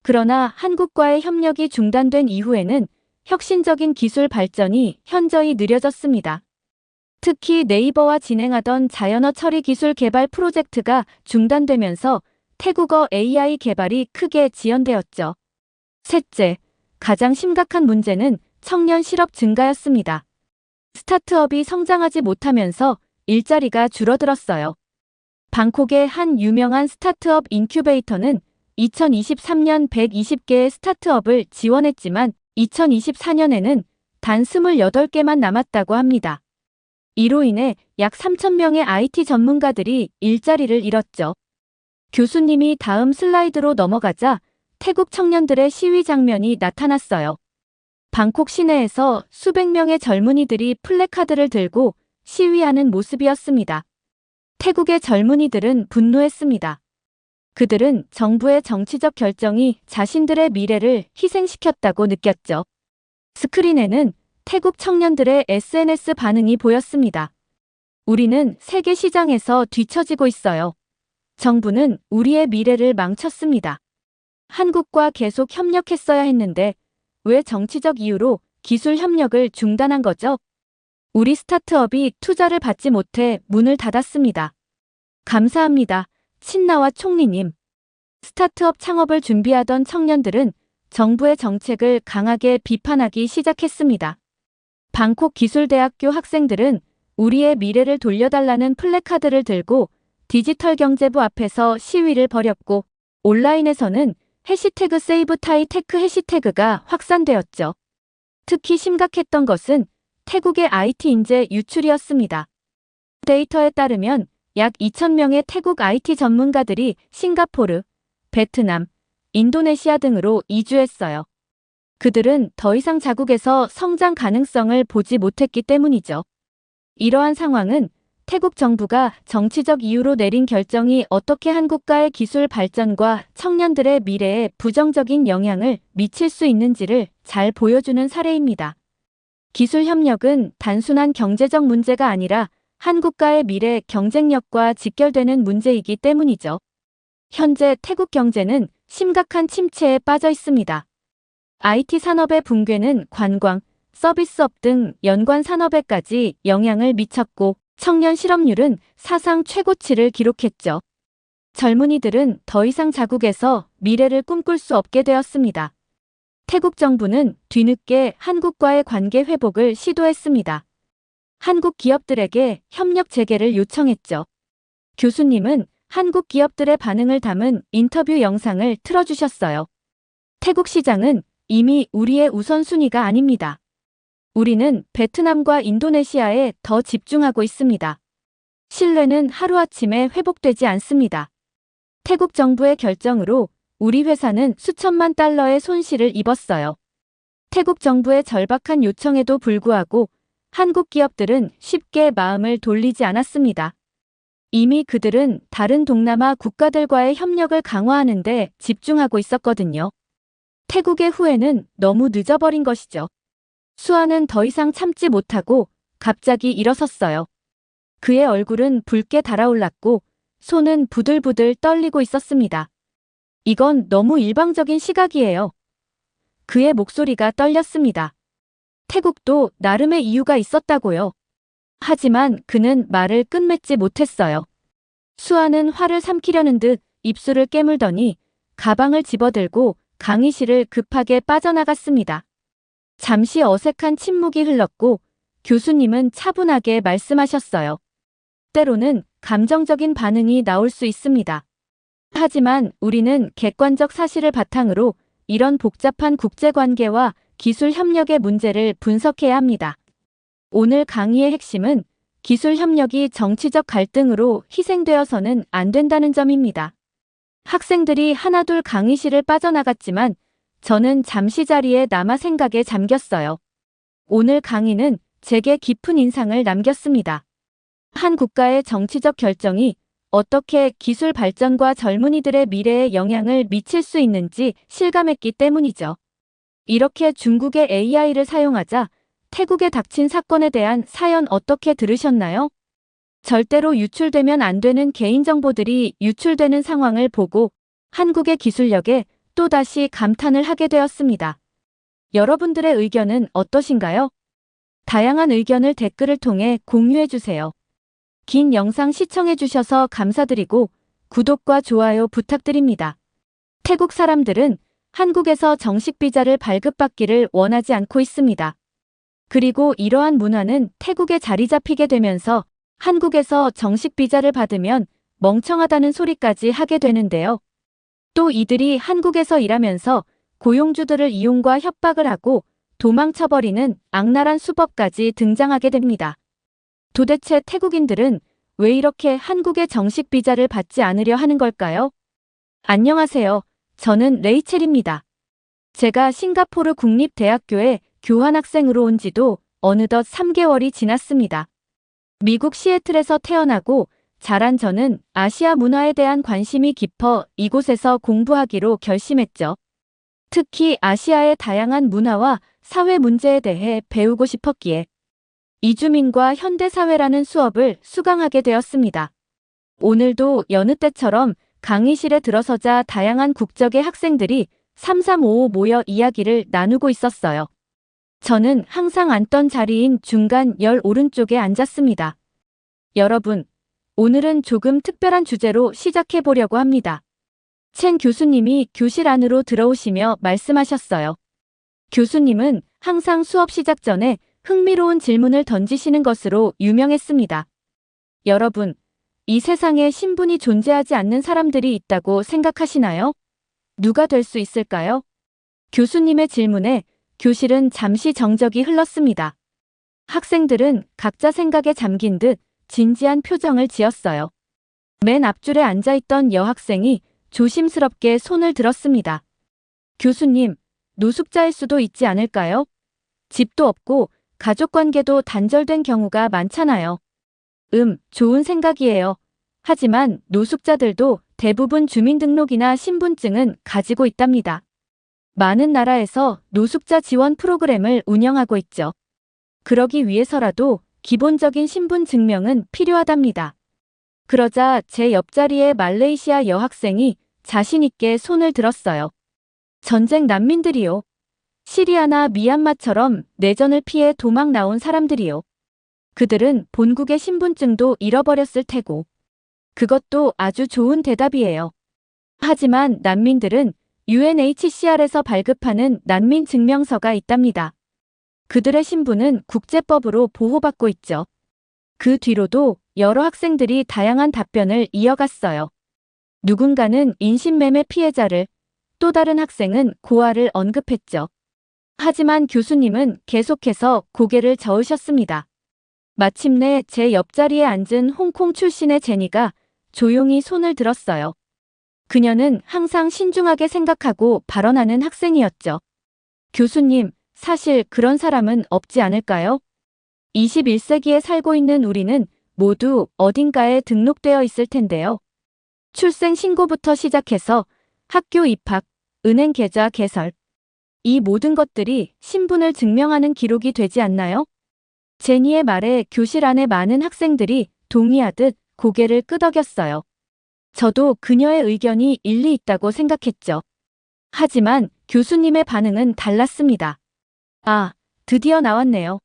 그러나 한국과의 협력이 중단된 이후에는 혁신적인 기술 발전이 현저히 느려졌습니다. 특히 네이버와 진행하던 자연어 처리 기술 개발 프로젝트가 중단되면서 태국어 AI 개발이 크게 지연되었죠. 셋째, 가장 심각한 문제는 청년 실업 증가였습니다. 스타트업이 성장하지 못하면서 일자리가 줄어들었어요. 방콕의 한 유명한 스타트업 인큐베이터는 2023년 120개의 스타트업을 지원했지만 2024년에는 단 28개만 남았다고 합니다. 이로 인해 약 3,000명의 IT 전문가들이 일자리를 잃었죠. 교수님이 다음 슬라이드로 넘어가자 태국 청년들의 시위 장면이 나타났어요. 방콕 시내에서 수백 명의 젊은이들이 플래카드를 들고 시위하는 모습이었습니다. 태국의 젊은이들은 분노했습니다. 그들은 정부의 정치적 결정이 자신들의 미래를 희생시켰다고 느꼈죠. 스크린에는 태국 청년들의 SNS 반응이 보였습니다. 우리는 세계 시장에서 뒤처지고 있어요. 정부는 우리의 미래를 망쳤습니다. 한국과 계속 협력했어야 했는데 왜 정치적 이유로 기술 협력을 중단한 거죠? 우리 스타트업이 투자를 받지 못해 문을 닫았습니다. 감사합니다. 친나와 총리님. 스타트업 창업을 준비하던 청년들은 정부의 정책을 강하게 비판하기 시작했습니다. 방콕 기술대학교 학생들은 우리의 미래를 돌려달라는 플래카드를 들고 디지털 경제부 앞에서 시위를 벌였고 온라인에서는 해시태그 세이브 타이 테크 해시태그가 확산되었죠. 특히 심각했던 것은 태국의 IT 인재 유출이었습니다. 데이터에 따르면 약 2,000명의 태국 IT 전문가들이 싱가포르, 베트남, 인도네시아 등으로 이주했어요. 그들은 더 이상 자국에서 성장 가능성을 보지 못했기 때문이죠. 이러한 상황은 태국 정부가 정치적 이유로 내린 결정이 어떻게 한국과의 기술 발전과 청년들의 미래에 부정적인 영향을 미칠 수 있는지를 잘 보여주는 사례입니다. 기술 협력은 단순한 경제적 문제가 아니라 한국과의 미래 경쟁력과 직결되는 문제이기 때문이죠. 현재 태국 경제는 심각한 침체에 빠져 있습니다. IT 산업의 붕괴는 관광, 서비스업 등 연관 산업에까지 영향을 미쳤고 청년 실업률은 사상 최고치를 기록했죠. 젊은이들은 더 이상 자국에서 미래를 꿈꿀 수 없게 되었습니다. 태국 정부는 뒤늦게 한국과의 관계 회복을 시도했습니다. 한국 기업들에게 협력 재개를 요청했죠. 교수님은 한국 기업들의 반응을 담은 인터뷰 영상을 틀어주셨어요. 태국 시장은 이미 우리의 우선순위가 아닙니다. 우리는 베트남과 인도네시아에 더 집중하고 있습니다. 신뢰는 하루아침에 회복되지 않습니다. 태국 정부의 결정으로 우리 회사는 수천만 달러의 손실을 입었어요. 태국 정부의 절박한 요청에도 불구하고 한국 기업들은 쉽게 마음을 돌리지 않았습니다. 이미 그들은 다른 동남아 국가들과의 협력을 강화하는 데 집중하고 있었거든요. 태국의 후회는 너무 늦어버린 것이죠. 수아는 더 이상 참지 못하고 갑자기 일어섰어요. 그의 얼굴은 붉게 달아올랐고 손은 부들부들 떨리고 있었습니다. 이건 너무 일방적인 시각이에요. 그의 목소리가 떨렸습니다. 태국도 나름의 이유가 있었다고요. 하지만 그는 말을 끝맺지 못했어요. 수아는 화를 삼키려는 듯 입술을 깨물더니 가방을 집어들고 강의실을 급하게 빠져나갔습니다. 잠시 어색한 침묵이 흘렀고 교수님은 차분하게 말씀하셨어요. 때로는 감정적인 반응이 나올 수 있습니다. 하지만 우리는 객관적 사실을 바탕으로 이런 복잡한 국제관계와 기술 협력의 문제를 분석해야 합니다. 오늘 강의의 핵심은 기술 협력이 정치적 갈등으로 희생되어서는 안 된다는 점입니다. 학생들이 하나둘 강의실을 빠져나갔지만 저는 잠시 자리에 남아 생각에 잠겼어요. 오늘 강의는 제게 깊은 인상을 남겼습니다. 한 국가의 정치적 결정이 어떻게 기술 발전과 젊은이들의 미래에 영향을 미칠 수 있는지 실감했기 때문이죠. 이렇게 중국의 AI를 사용하자 태국에 닥친 사건에 대한 사연 어떻게 들으셨나요? 절대로 유출되면 안 되는 개인정보들이 유출되는 상황을 보고 한국의 기술력에 또다시 감탄을 하게 되었습니다. 여러분들의 의견은 어떠신가요? 다양한 의견을 댓글을 통해 공유해주세요. 긴 영상 시청해주셔서 감사드리고 구독과 좋아요 부탁드립니다. 태국 사람들은 한국에서 정식 비자를 발급받기를 원하지 않고 있습니다. 그리고 이러한 문화는 태국에 자리 잡히게 되면서 한국에서 정식 비자를 받으면 멍청하다는 소리까지 하게 되는데요. 또 이들이 한국에서 일하면서 고용주들을 이용과 협박을 하고 도망쳐버리는 악랄한 수법까지 등장하게 됩니다. 도대체 태국인들은 왜 이렇게 한국의 정식 비자를 받지 않으려 하는 걸까요? 안녕하세요. 저는 레이첼입니다. 제가 싱가포르 국립대학교에 교환학생으로 온 지도 어느덧 3개월이 지났습니다. 미국 시애틀에서 태어나고 자란 저는 아시아 문화에 대한 관심이 깊어 이곳에서 공부하기로 결심했죠. 특히 아시아의 다양한 문화와 사회 문제에 대해 배우고 싶었기에 이주민과 현대사회라는 수업을 수강하게 되었습니다. 오늘도 여느 때처럼 강의실에 들어서자 다양한 국적의 학생들이 3355 모여 이야기를 나누고 있었어요. 저는 항상 앉던 자리인 중간 열 오른쪽에 앉았습니다. 여러분, 오늘은 조금 특별한 주제로 시작해 보려고 합니다. 첸 교수님이 교실 안으로 들어오시며 말씀하셨어요. 교수님은 항상 수업 시작 전에 흥미로운 질문을 던지시는 것으로 유명했습니다. 여러분, 이 세상에 신분이 존재하지 않는 사람들이 있다고 생각하시나요? 누가 될 수 있을까요? 교수님의 질문에 교실은 잠시 정적이 흘렀습니다. 학생들은 각자 생각에 잠긴 듯 진지한 표정을 지었어요. 맨 앞줄에 앉아있던 여학생이 조심스럽게 손을 들었습니다. 교수님, 노숙자일 수도 있지 않을까요? 집도 없고 가족관계도 단절된 경우가 많잖아요. 좋은 생각이에요. 하지만 노숙자들도 대부분 주민등록이나 신분증은 가지고 있답니다. 많은 나라에서 노숙자 지원 프로그램을 운영하고 있죠. 그러기 위해서라도 기본적인 신분 증명은 필요하답니다. 그러자 제 옆자리의 말레이시아 여학생이 자신 있게 손을 들었어요. 전쟁 난민들이요. 시리아나 미얀마처럼 내전을 피해 도망 나온 사람들이요. 그들은 본국의 신분증도 잃어버렸을 테고. 그것도 아주 좋은 대답이에요. 하지만 난민들은 UNHCR에서 발급하는 난민 증명서가 있답니다. 그들의 신분은 국제법으로 보호받고 있죠. 그 뒤로도 여러 학생들이 다양한 답변을 이어갔어요. 누군가는 인신매매 피해자를, 또 다른 학생은 고아를 언급했죠. 하지만 교수님은 계속해서 고개를 저으셨습니다. 마침내 제 옆자리에 앉은 홍콩 출신의 제니가 조용히 손을 들었어요. 그녀는 항상 신중하게 생각하고 발언하는 학생이었죠. 교수님, 사실 그런 사람은 없지 않을까요? 21세기에 살고 있는 우리는 모두 어딘가에 등록되어 있을 텐데요. 출생 신고부터 시작해서 학교 입학, 은행 계좌 개설. 이 모든 것들이 신분을 증명하는 기록이 되지 않나요? 제니의 말에 교실 안에 많은 학생들이 동의하듯 고개를 끄덕였어요. 저도 그녀의 의견이 일리 있다고 생각했죠. 하지만 교수님의 반응은 달랐습니다. 아, 드디어 나왔네요.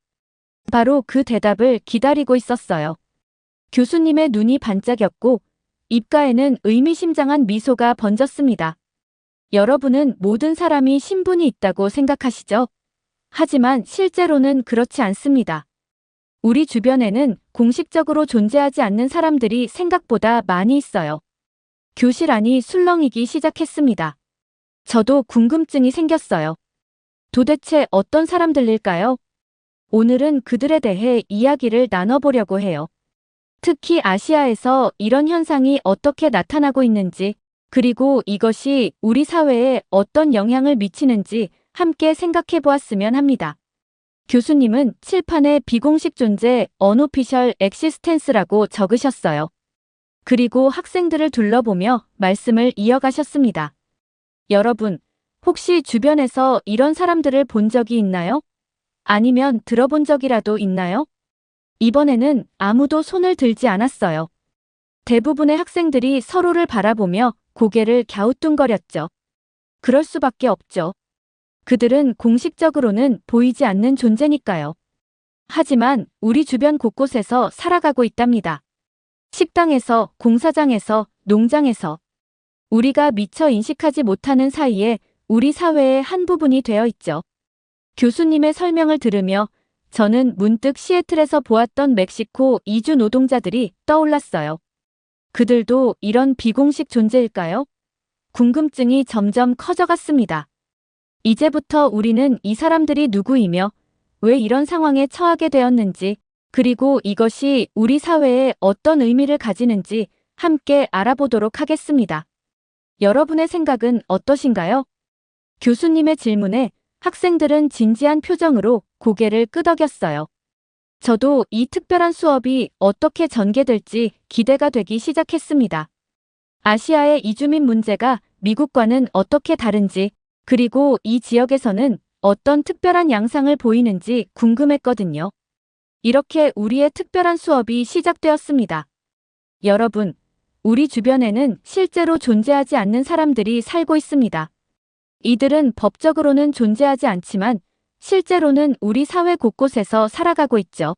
바로 그 대답을 기다리고 있었어요. 교수님의 눈이 반짝였고 입가에는 의미심장한 미소가 번졌습니다. 여러분은 모든 사람이 신분이 있다고 생각하시죠? 하지만 실제로는 그렇지 않습니다. 우리 주변에는 공식적으로 존재하지 않는 사람들이 생각보다 많이 있어요. 교실 안이 술렁이기 시작했습니다. 저도 궁금증이 생겼어요. 도대체 어떤 사람들일까요? 오늘은 그들에 대해 이야기를 나눠보려고 해요. 특히 아시아에서 이런 현상이 어떻게 나타나고 있는지, 그리고 이것이 우리 사회에 어떤 영향을 미치는지 함께 생각해 보았으면 합니다. 교수님은 칠판에 비공식 존재 unofficial existence라고 적으셨어요. 그리고 학생들을 둘러보며 말씀을 이어가셨습니다. 여러분, 혹시 주변에서 이런 사람들을 본 적이 있나요? 아니면 들어본 적이라도 있나요? 이번에는 아무도 손을 들지 않았어요. 대부분의 학생들이 서로를 바라보며 고개를 갸우뚱거렸죠. 그럴 수밖에 없죠. 그들은 공식적으로는 보이지 않는 존재니까요. 하지만 우리 주변 곳곳에서 살아가고 있답니다. 식당에서, 공사장에서, 농장에서. 우리가 미처 인식하지 못하는 사이에 우리 사회의 한 부분이 되어 있죠. 교수님의 설명을 들으며 저는 문득 시애틀에서 보았던 멕시코 이주 노동자들이 떠올랐어요. 그들도 이런 비공식 존재일까요? 궁금증이 점점 커져갔습니다. 이제부터 우리는 이 사람들이 누구이며 왜 이런 상황에 처하게 되었는지, 그리고 이것이 우리 사회에 어떤 의미를 가지는지 함께 알아보도록 하겠습니다. 여러분의 생각은 어떠신가요? 교수님의 질문에 학생들은 진지한 표정으로 고개를 끄덕였어요. 저도 이 특별한 수업이 어떻게 전개될지 기대가 되기 시작했습니다. 아시아의 이주민 문제가 미국과는 어떻게 다른지, 그리고 이 지역에서는 어떤 특별한 양상을 보이는지 궁금했거든요. 이렇게 우리의 특별한 수업이 시작되었습니다. 여러분, 우리 주변에는 실제로 존재하지 않는 사람들이 살고 있습니다. 이들은 법적으로는 존재하지 않지만 실제로는 우리 사회 곳곳에서 살아가고 있죠.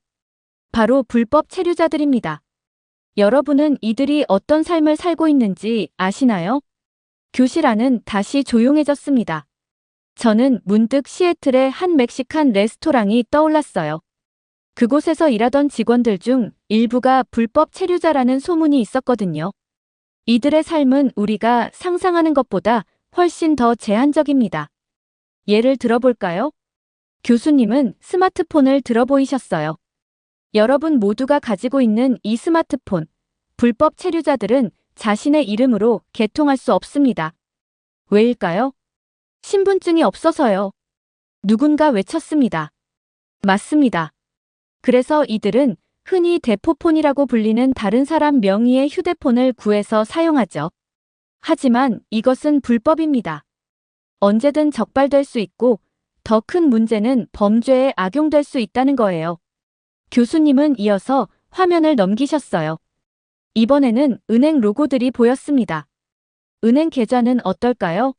바로 불법 체류자들입니다. 여러분은 이들이 어떤 삶을 살고 있는지 아시나요? 교실 안은 다시 조용해졌습니다. 저는 문득 시애틀의 한 멕시칸 레스토랑이 떠올랐어요. 그곳에서 일하던 직원들 중 일부가 불법 체류자라는 소문이 있었거든요. 이들의 삶은 우리가 상상하는 것보다 훨씬 더 제한적입니다. 예를 들어볼까요? 교수님은 스마트폰을 들어 보이셨어요. 여러분 모두가 가지고 있는 이 스마트폰, 불법 체류자들은 자신의 이름으로 개통할 수 없습니다. 왜일까요? 신분증이 없어서요. 누군가 외쳤습니다. 맞습니다. 그래서 이들은 흔히 대포폰이라고 불리는 다른 사람 명의의 휴대폰을 구해서 사용하죠. 하지만 이것은 불법입니다. 언제든 적발될 수 있고 더 큰 문제는 범죄에 악용될 수 있다는 거예요. 교수님은 이어서 화면을 넘기셨어요. 이번에는 은행 로고들이 보였습니다. 은행 계좌는 어떨까요?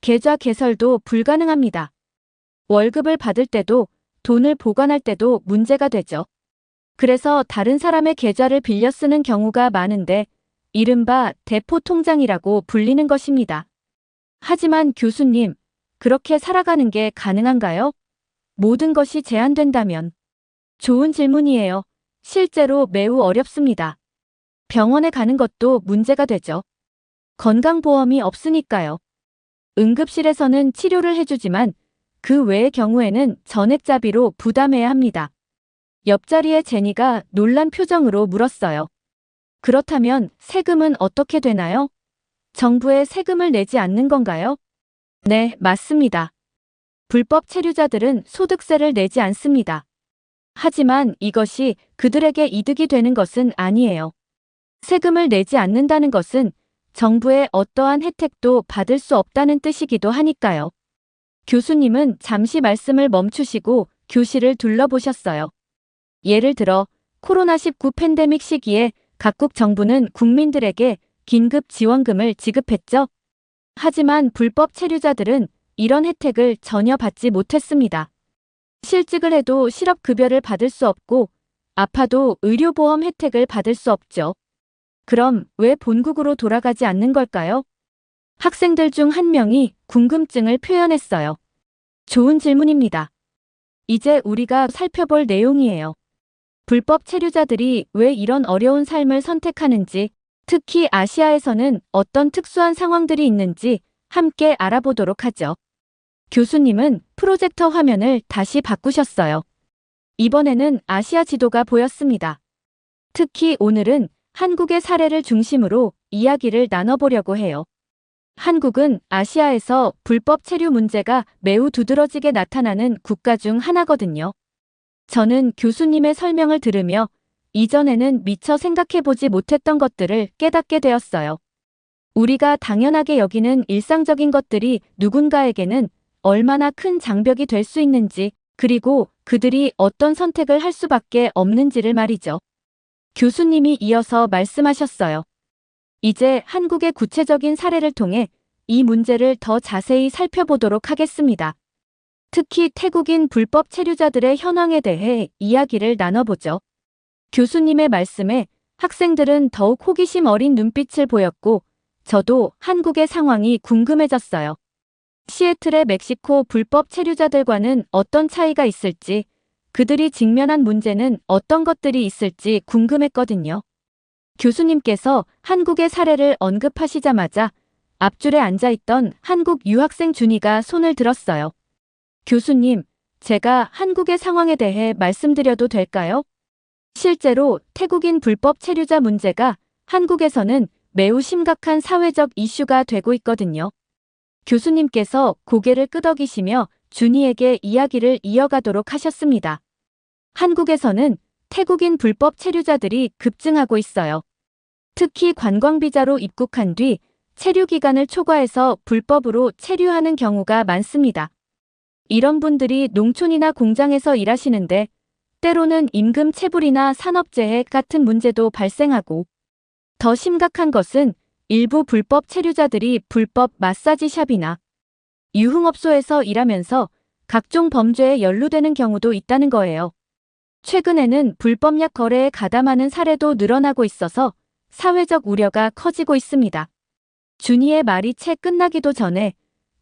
계좌 개설도 불가능합니다. 월급을 받을 때도 돈을 보관할 때도 문제가 되죠. 그래서 다른 사람의 계좌를 빌려 쓰는 경우가 많은데 이른바 대포 통장이라고 불리는 것입니다. 하지만 교수님, 그렇게 살아가는 게 가능한가요? 모든 것이 제한된다면. 좋은 질문이에요. 실제로 매우 어렵습니다. 병원에 가는 것도 문제가 되죠. 건강보험이 없으니까요. 응급실에서는 치료를 해주지만 그 외의 경우에는 전액자비로 부담해야 합니다. 옆자리의 제니가 놀란 표정으로 물었어요. 그렇다면 세금은 어떻게 되나요? 정부에 세금을 내지 않는 건가요? 네, 맞습니다. 불법 체류자들은 소득세를 내지 않습니다. 하지만 이것이 그들에게 이득이 되는 것은 아니에요. 세금을 내지 않는다는 것은 정부의 어떠한 혜택도 받을 수 없다는 뜻이기도 하니까요. 교수님은 잠시 말씀을 멈추시고 교실을 둘러보셨어요. 예를 들어 코로나19 팬데믹 시기에 각국 정부는 국민들에게 긴급 지원금을 지급했죠. 하지만 불법 체류자들은 이런 혜택을 전혀 받지 못했습니다. 실직을 해도 실업급여를 받을 수 없고 아파도 의료보험 혜택을 받을 수 없죠. 그럼 왜 본국으로 돌아가지 않는 걸까요? 학생들 중 한 명이 궁금증을 표현했어요. 좋은 질문입니다. 이제 우리가 살펴볼 내용이에요. 불법 체류자들이 왜 이런 어려운 삶을 선택하는지, 특히 아시아에서는 어떤 특수한 상황들이 있는지 함께 알아보도록 하죠. 교수님은 프로젝터 화면을 다시 바꾸셨어요. 이번에는 아시아 지도가 보였습니다. 특히 오늘은 한국의 사례를 중심으로 이야기를 나눠보려고 해요. 한국은 아시아에서 불법 체류 문제가 매우 두드러지게 나타나는 국가 중 하나거든요. 저는 교수님의 설명을 들으며 이전에는 미처 생각해보지 못했던 것들을 깨닫게 되었어요. 우리가 당연하게 여기는 일상적인 것들이 누군가에게는 얼마나 큰 장벽이 될 수 있는지, 그리고 그들이 어떤 선택을 할 수밖에 없는지를 말이죠. 교수님이 이어서 말씀하셨어요. 이제 한국의 구체적인 사례를 통해 이 문제를 더 자세히 살펴보도록 하겠습니다. 특히 태국인 불법 체류자들의 현황에 대해 이야기를 나눠보죠. 교수님의 말씀에 학생들은 더욱 호기심 어린 눈빛을 보였고 저도 한국의 상황이 궁금해졌어요. 시애틀의 멕시코 불법 체류자들과는 어떤 차이가 있을지, 그들이 직면한 문제는 어떤 것들이 있을지 궁금했거든요. 교수님께서 한국의 사례를 언급하시자마자 앞줄에 앉아있던 한국 유학생 준이가 손을 들었어요. 교수님, 제가 한국의 상황에 대해 말씀드려도 될까요? 실제로 태국인 불법 체류자 문제가 한국에서는 매우 심각한 사회적 이슈가 되고 있거든요. 교수님께서 고개를 끄덕이시며 준이에게 이야기를 이어가도록 하셨습니다. 한국에서는 태국인 불법 체류자들이 급증하고 있어요. 특히 관광비자로 입국한 뒤 체류 기간을 초과해서 불법으로 체류하는 경우가 많습니다. 이런 분들이 농촌이나 공장에서 일하시는데 때로는 임금 체불이나 산업재해 같은 문제도 발생하고, 더 심각한 것은 일부 불법 체류자들이 불법 마사지샵이나 유흥업소에서 일하면서 각종 범죄에 연루되는 경우도 있다는 거예요. 최근에는 불법 약 거래에 가담하는 사례도 늘어나고 있어서 사회적 우려가 커지고 있습니다. 준이의 말이 채 끝나기도 전에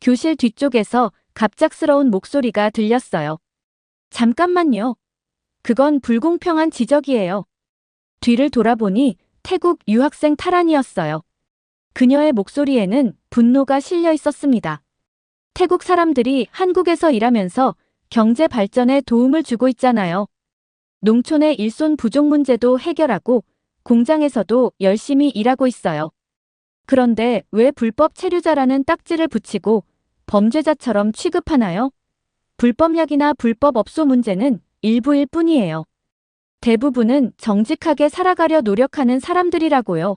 교실 뒤쪽에서 갑작스러운 목소리가 들렸어요. 잠깐만요. 그건 불공평한 지적이에요. 뒤를 돌아보니 태국 유학생 타란이었어요. 그녀의 목소리에는 분노가 실려 있었습니다. 태국 사람들이 한국에서 일하면서 경제 발전에 도움을 주고 있잖아요. 농촌의 일손 부족 문제도 해결하고 공장에서도 열심히 일하고 있어요. 그런데 왜 불법 체류자라는 딱지를 붙이고 범죄자처럼 취급하나요? 불법 약이나 불법 업소 문제는 일부일 뿐이에요. 대부분은 정직하게 살아가려 노력하는 사람들이라고요.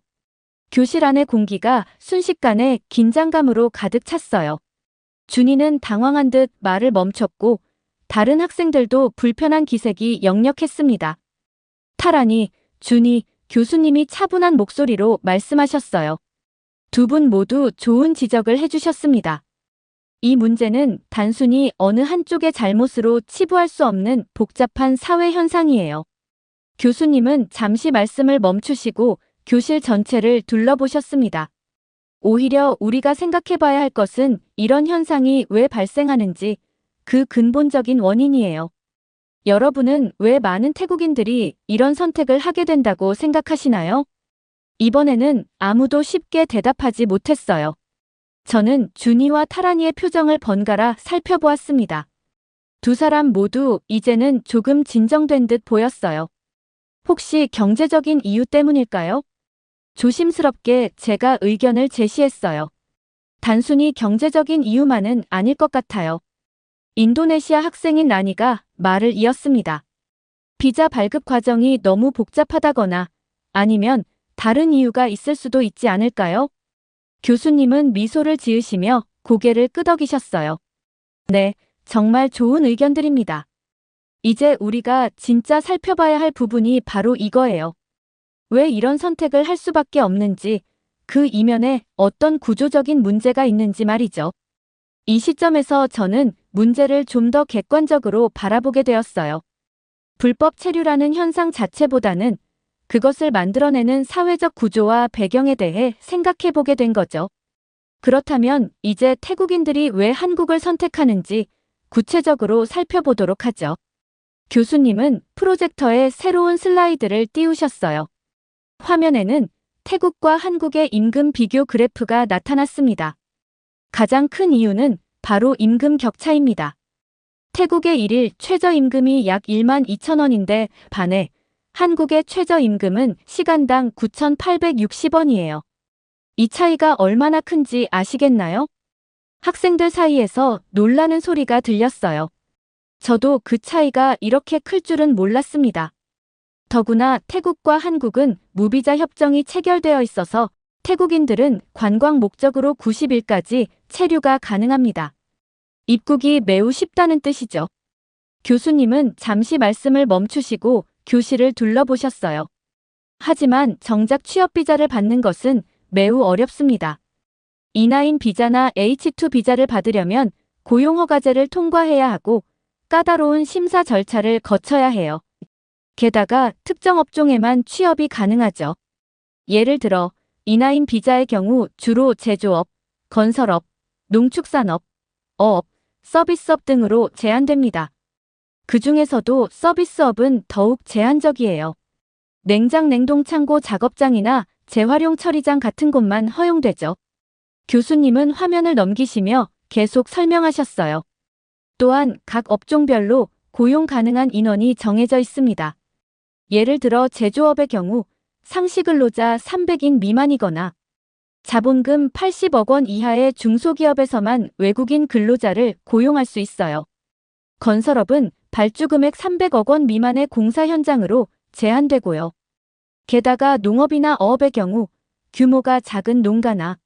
교실 안의 공기가 순식간에 긴장감으로 가득 찼어요. 준이는 당황한 듯 말을 멈췄고 다른 학생들도 불편한 기색이 역력했습니다. 타란이, 준이, 교수님이 차분한 목소리로 말씀하셨어요. 두 분 모두 좋은 지적을 해주셨습니다. 이 문제는 단순히 어느 한쪽의 잘못으로 치부할 수 없는 복잡한 사회 현상이에요. 교수님은 잠시 말씀을 멈추시고 교실 전체를 둘러보셨습니다. 오히려 우리가 생각해봐야 할 것은 이런 현상이 왜 발생하는지 그 근본적인 원인이에요. 여러분은 왜 많은 태국인들이 이런 선택을 하게 된다고 생각하시나요? 이번에는 아무도 쉽게 대답하지 못했어요. 저는 준이와 타라니의 표정을 번갈아 살펴보았습니다. 두 사람 모두 이제는 조금 진정된 듯 보였어요. 혹시 경제적인 이유 때문일까요? 조심스럽게 제가 의견을 제시했어요. 단순히 경제적인 이유만은 아닐 것 같아요. 인도네시아 학생인 라니가 말을 이었습니다. 비자 발급 과정이 너무 복잡하다거나 아니면 다른 이유가 있을 수도 있지 않을까요? 교수님은 미소를 지으시며 고개를 끄덕이셨어요. 네, 정말 좋은 의견들입니다. 이제 우리가 진짜 살펴봐야 할 부분이 바로 이거예요. 왜 이런 선택을 할 수밖에 없는지, 그 이면에 어떤 구조적인 문제가 있는지 말이죠. 이 시점에서 저는 문제를 좀 더 객관적으로 바라보게 되었어요. 불법 체류라는 현상 자체보다는 그것을 만들어내는 사회적 구조와 배경에 대해 생각해 보게 된 거죠. 그렇다면 이제 태국인들이 왜 한국을 선택하는지 구체적으로 살펴보도록 하죠. 교수님은 프로젝터에 새로운 슬라이드를 띄우셨어요. 화면에는 태국과 한국의 임금 비교 그래프가 나타났습니다. 가장 큰 이유는 바로 임금 격차입니다. 태국의 일일 최저임금이 약 12,000원인데 반해 한국의 최저임금은 시간당 9,860원이에요. 이 차이가 얼마나 큰지 아시겠나요? 학생들 사이에서 놀라는 소리가 들렸어요. 저도 그 차이가 이렇게 클 줄은 몰랐습니다. 더구나 태국과 한국은 무비자 협정이 체결되어 있어서 태국인들은 관광 목적으로 90일까지 체류가 가능합니다. 입국이 매우 쉽다는 뜻이죠. 교수님은 잠시 말씀을 멈추시고 교실을 둘러보셨어요. 하지만 정작 취업비자를 받는 것은 매우 어렵습니다. E9 비자나 H2 비자를 받으려면 고용허가제를 통과해야 하고 까다로운 심사 절차를 거쳐야 해요. 게다가 특정 업종에만 취업이 가능하죠. 예를 들어 E9 비자의 경우 주로 제조업, 건설업, 농축산업, 어업, 서비스업 등으로 제한됩니다. 그 중에서도 서비스업은 더욱 제한적이에요. 냉장 냉동창고 작업장이나 재활용 처리장 같은 곳만 허용되죠. 교수님은 화면을 넘기시며 계속 설명하셨어요. 또한 각 업종별로 고용 가능한 인원이 정해져 있습니다. 예를 들어 제조업의 경우 상시 근로자 300인 미만이거나 자본금 80억 원 이하의 중소기업에서만 외국인 근로자를 고용할 수 있어요. 건설업은 발주금액 300억 원 미만의 공사 현장으로 제한되고요. 게다가 농업이나 어업의 경우 규모가 작은 농가나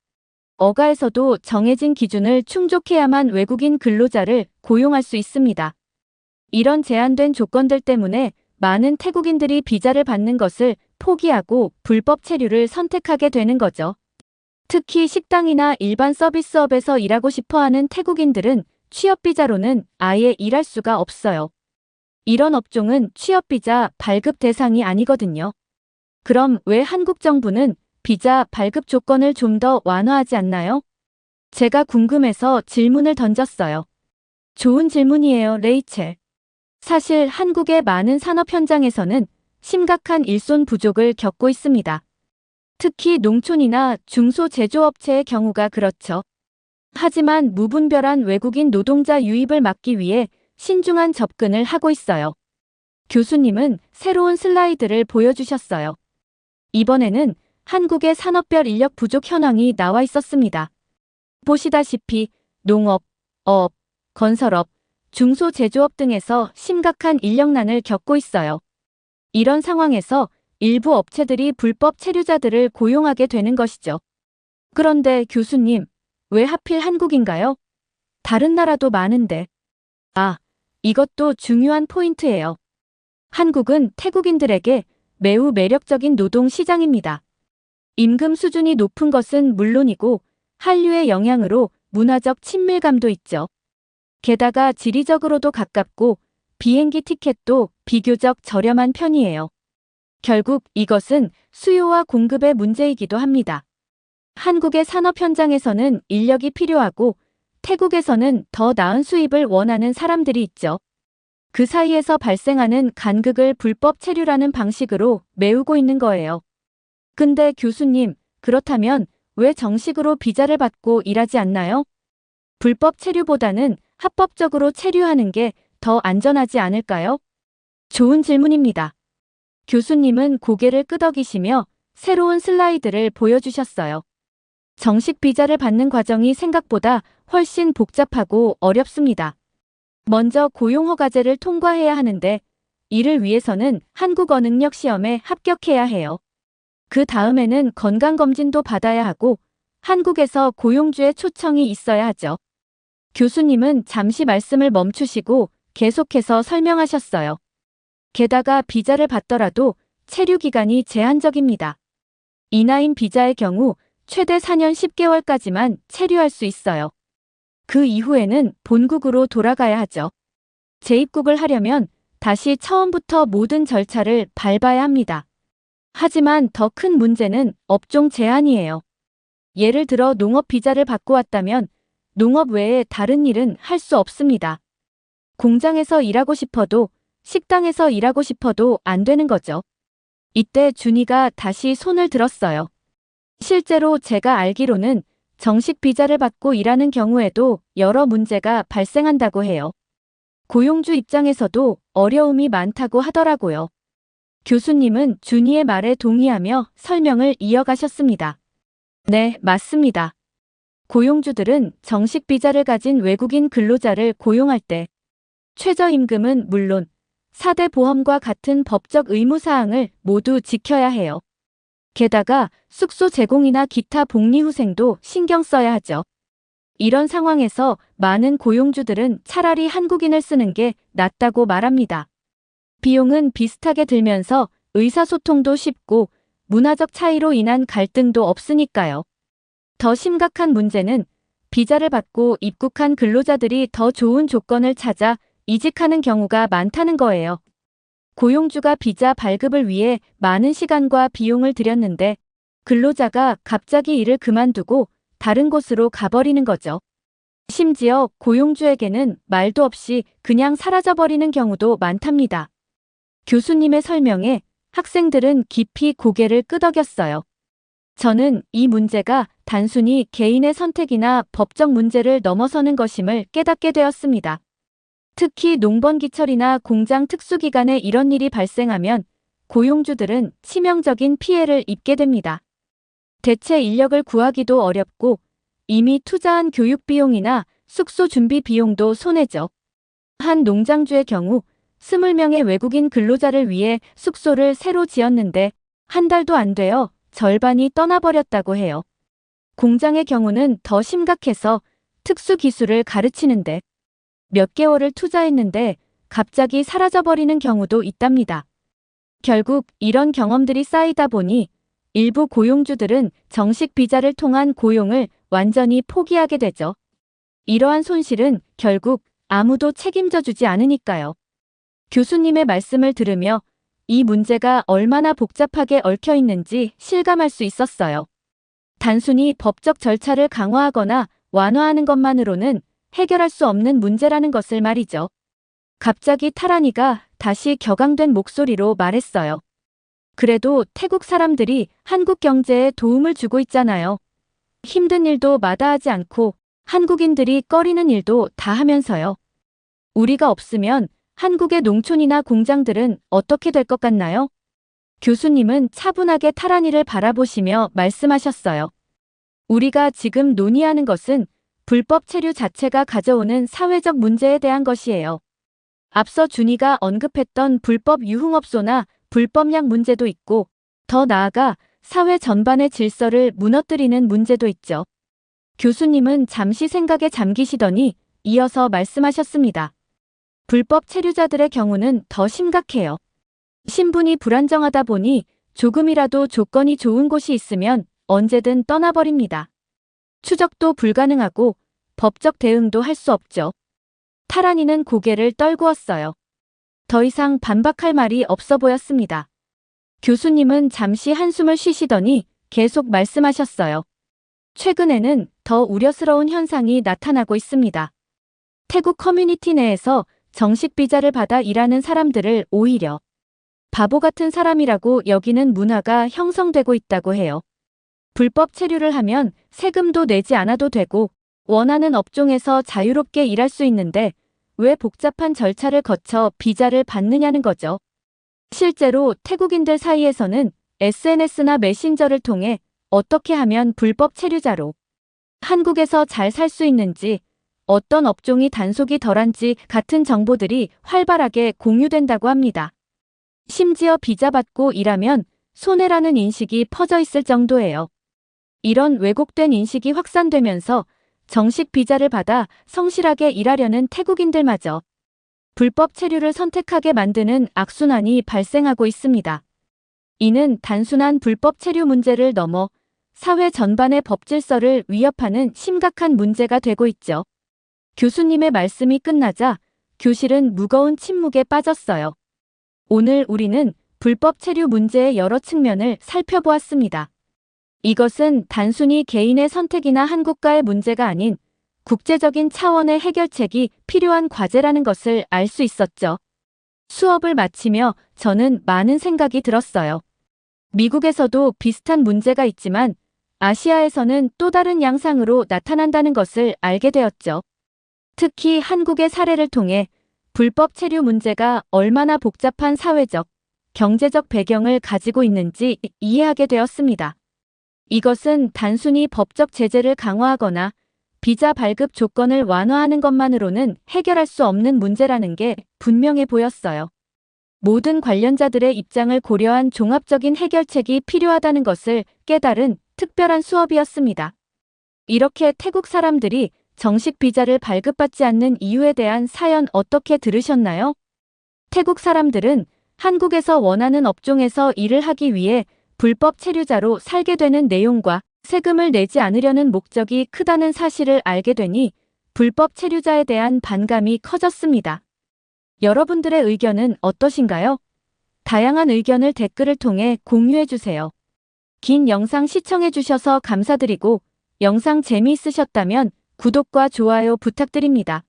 어가에서도 정해진 기준을 충족해야만 외국인 근로자를 고용할 수 있습니다. 이런 제한된 조건들 때문에 많은 태국인들이 비자를 받는 것을 포기하고 불법 체류를 선택하게 되는 거죠. 특히 식당이나 일반 서비스업에서 일하고 싶어하는 태국인들은 취업비자로는 아예 일할 수가 없어요. 이런 업종은 취업비자 발급 대상이 아니거든요. 그럼 왜 한국 정부는 비자 발급 조건을 좀 더 완화하지 않나요? 제가 궁금해서 질문을 던졌어요. 좋은 질문이에요, 레이첼. 사실 한국의 많은 산업 현장에서는 심각한 일손 부족을 겪고 있습니다. 특히 농촌이나 중소제조업체의 경우가 그렇죠. 하지만 무분별한 외국인 노동자 유입을 막기 위해 신중한 접근을 하고 있어요. 교수님은 새로운 슬라이드를 보여주셨어요. 이번에는 한국의 산업별 인력 부족 현황이 나와 있었습니다. 보시다시피 농업, 어업, 건설업, 중소제조업 등에서 심각한 인력난을 겪고 있어요. 이런 상황에서 일부 업체들이 불법 체류자들을 고용하게 되는 것이죠. 그런데 교수님, 왜 하필 한국인가요? 다른 나라도 많은데. 아, 이것도 중요한 포인트예요. 한국은 태국인들에게 매우 매력적인 노동 시장입니다. 임금 수준이 높은 것은 물론이고 한류의 영향으로 문화적 친밀감도 있죠. 게다가 지리적으로도 가깝고 비행기 티켓도 비교적 저렴한 편이에요. 결국 이것은 수요와 공급의 문제이기도 합니다. 한국의 산업 현장에서는 인력이 필요하고 태국에서는 더 나은 수입을 원하는 사람들이 있죠. 그 사이에서 발생하는 간극을 불법 체류라는 방식으로 메우고 있는 거예요. 근데 교수님, 그렇다면 왜 정식으로 비자를 받고 일하지 않나요? 불법 체류보다는 합법적으로 체류하는 게 더 안전하지 않을까요? 좋은 질문입니다. 교수님은 고개를 끄덕이시며 새로운 슬라이드를 보여주셨어요. 정식 비자를 받는 과정이 생각보다 훨씬 복잡하고 어렵습니다. 먼저 고용허가제를 통과해야 하는데 이를 위해서는 한국어 능력 시험에 합격해야 해요. 그 다음에는 건강검진도 받아야 하고 한국에서 고용주의 초청이 있어야 하죠. 교수님은 잠시 말씀을 멈추시고 계속해서 설명하셨어요. 게다가 비자를 받더라도 체류 기간이 제한적입니다. 이나인 비자의 경우 최대 4년 10개월까지만 체류할 수 있어요. 그 이후에는 본국으로 돌아가야 하죠. 재입국을 하려면 다시 처음부터 모든 절차를 밟아야 합니다. 하지만 더 큰 문제는 업종 제한이에요. 예를 들어 농업 비자를 받고 왔다면 농업 외에 다른 일은 할 수 없습니다. 공장에서 일하고 싶어도 식당에서 일하고 싶어도 안 되는 거죠. 이때 준이가 다시 손을 들었어요. 실제로 제가 알기로는 정식 비자를 받고 일하는 경우에도 여러 문제가 발생한다고 해요. 고용주 입장에서도 어려움이 많다고 하더라고요. 교수님은 준이의 말에 동의하며 설명을 이어가셨습니다. 네, 맞습니다. 고용주들은 정식 비자를 가진 외국인 근로자를 고용할 때 최저임금은 물론 4대 보험과 같은 법적 의무사항을 모두 지켜야 해요. 게다가 숙소 제공이나 기타 복리후생도 신경 써야 하죠. 이런 상황에서 많은 고용주들은 차라리 한국인을 쓰는 게 낫다고 말합니다. 비용은 비슷하게 들면서 의사소통도 쉽고 문화적 차이로 인한 갈등도 없으니까요. 더 심각한 문제는 비자를 받고 입국한 근로자들이 더 좋은 조건을 찾아 이직하는 경우가 많다는 거예요. 고용주가 비자 발급을 위해 많은 시간과 비용을 들였는데 근로자가 갑자기 일을 그만두고 다른 곳으로 가버리는 거죠. 심지어 고용주에게는 말도 없이 그냥 사라져버리는 경우도 많답니다. 교수님의 설명에 학생들은 깊이 고개를 끄덕였어요. 저는 이 문제가 단순히 개인의 선택이나 법적 문제를 넘어서는 것임을 깨닫게 되었습니다. 특히 농번기철이나 공장 특수기간에 이런 일이 발생하면 고용주들은 치명적인 피해를 입게 됩니다. 대체 인력을 구하기도 어렵고 이미 투자한 교육 비용이나 숙소 준비 비용도 손해죠. 한 농장주의 경우 20명의 외국인 근로자를 위해 숙소를 새로 지었는데 한 달도 안 되어 절반이 떠나버렸다고 해요. 공장의 경우는 더 심각해서 특수 기술을 가르치는데 몇 개월을 투자했는데 갑자기 사라져버리는 경우도 있답니다. 결국 이런 경험들이 쌓이다 보니 일부 고용주들은 정식 비자를 통한 고용을 완전히 포기하게 되죠. 이러한 손실은 결국 아무도 책임져 주지 않으니까요. 교수님의 말씀을 들으며 이 문제가 얼마나 복잡하게 얽혀 있는지 실감할 수 있었어요. 단순히 법적 절차를 강화하거나 완화하는 것만으로는 해결할 수 없는 문제라는 것을 말이죠. 갑자기 타라니가 다시 격앙된 목소리로 말했어요. 그래도 태국 사람들이 한국 경제에 도움을 주고 있잖아요. 힘든 일도 마다하지 않고 한국인들이 꺼리는 일도 다 하면서요. 우리가 없으면 한국의 농촌이나 공장들은 어떻게 될 것 같나요? 교수님은 차분하게 타라니를 바라보시며 말씀하셨어요. 우리가 지금 논의하는 것은 불법 체류 자체가 가져오는 사회적 문제에 대한 것이에요. 앞서 준이가 언급했던 불법 유흥업소나 불법약 문제도 있고 더 나아가 사회 전반의 질서를 무너뜨리는 문제도 있죠. 교수님은 잠시 생각에 잠기시더니 이어서 말씀하셨습니다. 불법 체류자들의 경우는 더 심각해요. 신분이 불안정하다 보니 조금이라도 조건이 좋은 곳이 있으면 언제든 떠나버립니다. 추적도 불가능하고 법적 대응도 할 수 없죠. 타라니는 고개를 떨구었어요. 더 이상 반박할 말이 없어 보였습니다. 교수님은 잠시 한숨을 쉬시더니 계속 말씀하셨어요. 최근에는 더 우려스러운 현상이 나타나고 있습니다. 태국 커뮤니티 내에서 정식 비자를 받아 일하는 사람들을 오히려 바보 같은 사람이라고 여기는 문화가 형성되고 있다고 해요. 불법 체류를 하면 세금도 내지 않아도 되고 원하는 업종에서 자유롭게 일할 수 있는데 왜 복잡한 절차를 거쳐 비자를 받느냐는 거죠. 실제로 태국인들 사이에서는 SNS나 메신저를 통해 어떻게 하면 불법 체류자로 한국에서 잘 살 수 있는지, 어떤 업종이 단속이 덜한지 같은 정보들이 활발하게 공유된다고 합니다. 심지어 비자 받고 일하면 손해라는 인식이 퍼져 있을 정도예요. 이런 왜곡된 인식이 확산되면서 정식 비자를 받아 성실하게 일하려는 태국인들마저 불법 체류를 선택하게 만드는 악순환이 발생하고 있습니다. 이는 단순한 불법 체류 문제를 넘어 사회 전반의 법 질서를 위협하는 심각한 문제가 되고 있죠. 교수님의 말씀이 끝나자 교실은 무거운 침묵에 빠졌어요. 오늘 우리는 불법 체류 문제의 여러 측면을 살펴보았습니다. 이것은 단순히 개인의 선택이나 한 국가의 문제가 아닌 국제적인 차원의 해결책이 필요한 과제라는 것을 알 수 있었죠. 수업을 마치며 저는 많은 생각이 들었어요. 미국에서도 비슷한 문제가 있지만 아시아에서는 또 다른 양상으로 나타난다는 것을 알게 되었죠. 특히 한국의 사례를 통해 불법 체류 문제가 얼마나 복잡한 사회적, 경제적 배경을 가지고 있는지 이해하게 되었습니다. 이것은 단순히 법적 제재를 강화하거나 비자 발급 조건을 완화하는 것만으로는 해결할 수 없는 문제라는 게 분명해 보였어요. 모든 관련자들의 입장을 고려한 종합적인 해결책이 필요하다는 것을 깨달은 특별한 수업이었습니다. 이렇게 태국 사람들이 정식 비자를 발급받지 않는 이유에 대한 사연 어떻게 들으셨나요? 태국 사람들은 한국에서 원하는 업종에서 일을 하기 위해 불법 체류자로 살게 되는 내용과 세금을 내지 않으려는 목적이 크다는 사실을 알게 되니 불법 체류자에 대한 반감이 커졌습니다. 여러분들의 의견은 어떠신가요? 다양한 의견을 댓글을 통해 공유해주세요. 긴 영상 시청해주셔서 감사드리고 영상 재미있으셨다면 구독과 좋아요 부탁드립니다.